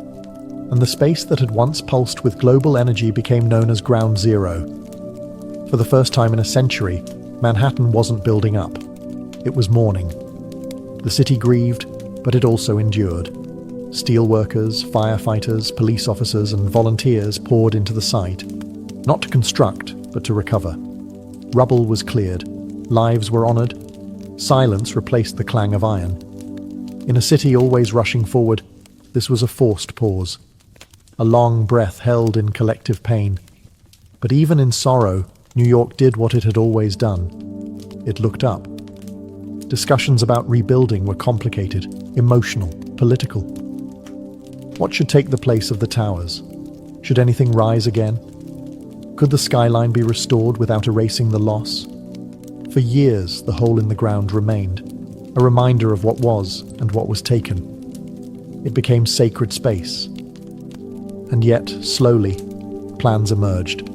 and the space that had once pulsed with global energy became known as Ground Zero. For the first time in a century, Manhattan wasn't building up. It was mourning. The city grieved, but it also endured. Steelworkers, firefighters, police officers, and volunteers poured into the site, not to construct, but to recover. Rubble was cleared, lives were honored, silence replaced the clang of iron. In a city always rushing forward, this was a forced pause, a long breath held in collective pain. But even in sorrow, New York did what it had always done. It looked up. Discussions about rebuilding were complicated, emotional, political. What should take the place of the towers? Should anything rise again? Could the skyline be restored without erasing the loss? For years, the hole in the ground remained, a reminder of what was and what was taken. It became sacred space. And yet, slowly, plans emerged.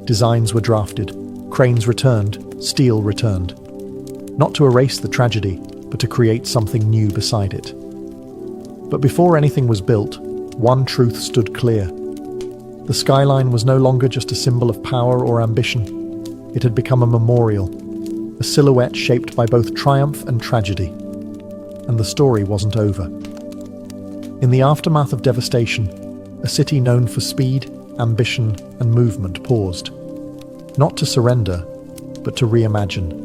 Designs were drafted, cranes returned, steel returned. Not to erase the tragedy, but to create something new beside it. But before anything was built, one truth stood clear. The skyline was no longer just a symbol of power or ambition. It had become a memorial, a silhouette shaped by both triumph and tragedy. And the story wasn't over. In the aftermath of devastation, a city known for speed, ambition, and movement paused. Not to surrender, but to reimagine.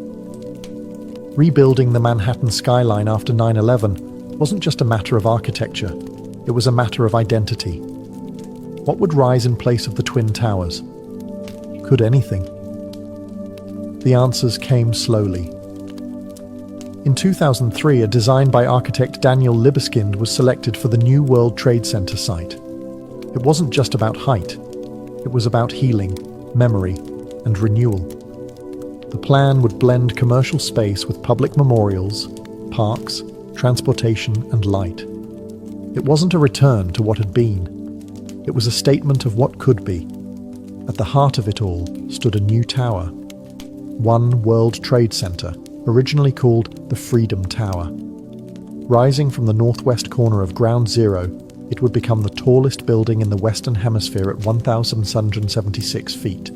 Rebuilding the Manhattan skyline after 9/11 wasn't just a matter of architecture, it was a matter of identity. What would rise in place of the Twin Towers? Could anything? The answers came slowly. In 2003, a design by architect Daniel Libeskind was selected for the new World Trade Center site. It wasn't just about height, it was about healing, memory, and renewal. The plan would blend commercial space with public memorials, parks, transportation, and light. It wasn't a return to what had been. It was a statement of what could be. At the heart of it all stood a new tower. One World Trade Center, originally called the Freedom Tower. Rising from the northwest corner of Ground Zero, it would become the tallest building in the Western Hemisphere at 1,776 feet,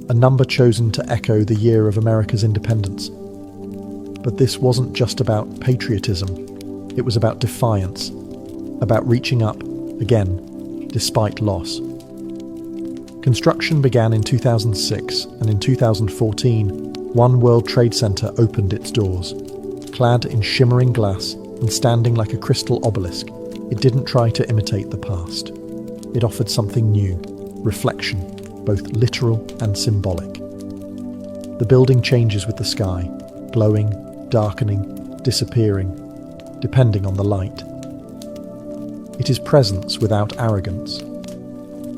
a number chosen to echo the year of America's independence. But this wasn't just about patriotism. It was about defiance, about reaching up, again, despite loss. Construction began in 2006, and in 2014, One World Trade Center opened its doors. Clad in shimmering glass and standing like a crystal obelisk, it didn't try to imitate the past. It offered something new, reflection, both literal and symbolic. The building changes with the sky, glowing, darkening, disappearing, depending on the light. It is presence without arrogance.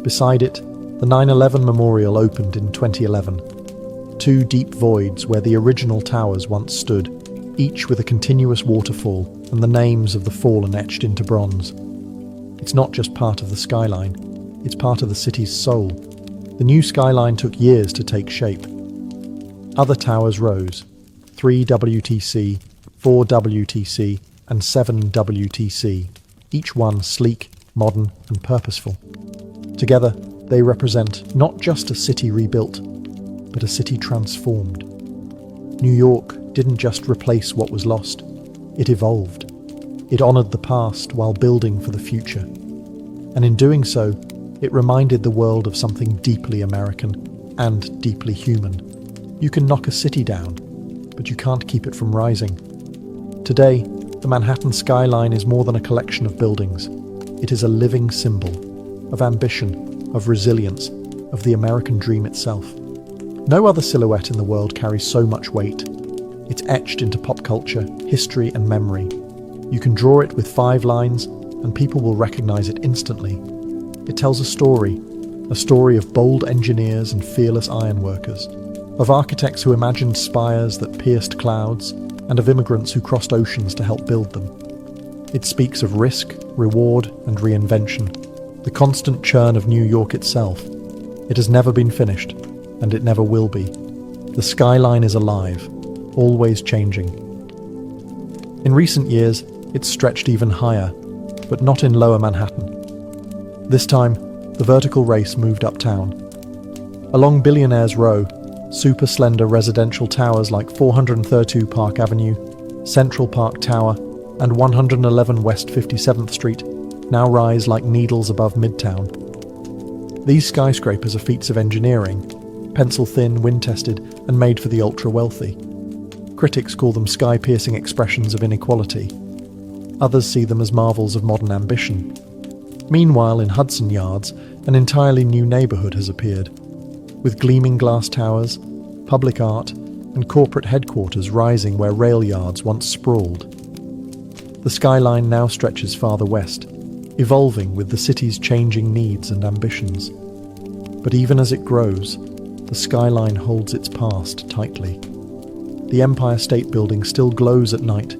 Beside it, the 9/11 Memorial opened in 2011. Two deep voids where the original towers once stood, each with a continuous waterfall and the names of the fallen etched into bronze. It's not just part of the skyline, it's part of the city's soul. The new skyline took years to take shape. Other towers rose, 3 WTC, 4 WTC, and 7 WTC, each one sleek, modern, and purposeful. Together, they represent not just a city rebuilt, but a city transformed. New York didn't just replace what was lost, it evolved. It honored the past while building for the future. And in doing so, it reminded the world of something deeply American and deeply human. You can knock a city down, but you can't keep it from rising. Today, the Manhattan skyline is more than a collection of buildings. It is a living symbol of ambition, of resilience, of the American dream itself. No other silhouette in the world carries so much weight. It's etched into pop culture, history, and memory. You can draw it with 5 lines, and people will recognize it instantly. It tells a story of bold engineers and fearless ironworkers, of architects who imagined spires that pierced clouds, and of immigrants who crossed oceans to help build them. It speaks of risk, reward, and reinvention, the constant churn of New York itself. It has never been finished, and it never will be. The skyline is alive, always changing. In recent years, it's stretched even higher, but not in lower Manhattan. This time, the vertical race moved uptown. Along Billionaires Row, super slender residential towers like 432 Park Avenue, Central Park Tower, and 111 West 57th Street now rise like needles above Midtown. These skyscrapers are feats of engineering, pencil-thin, wind-tested, and made for the ultra-wealthy. Critics call them sky-piercing expressions of inequality. Others see them as marvels of modern ambition. Meanwhile, in Hudson Yards, an entirely new neighbourhood has appeared, with gleaming glass towers, public art, and corporate headquarters rising where rail yards once sprawled. The skyline now stretches farther west, evolving with the city's changing needs and ambitions. But even as it grows, the skyline holds its past tightly. The Empire State Building still glows at night,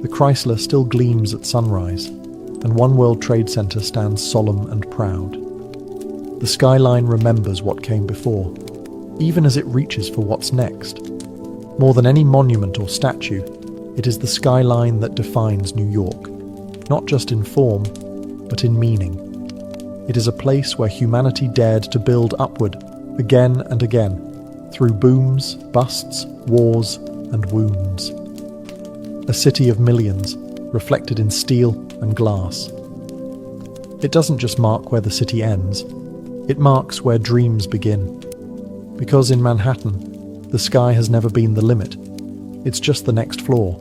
the Chrysler still gleams at sunrise, and One World Trade Center stands solemn and proud. The skyline remembers what came before, even as it reaches for what's next. More than any monument or statue, it is the skyline that defines New York, not just in form, but in meaning. It is a place where humanity dared to build upward, again and again, through booms, busts, wars, and wounds. A city of millions, reflected in steel and glass. It doesn't just mark where the city ends, it marks where dreams begin. Because in Manhattan, the sky has never been the limit, it's just the next floor.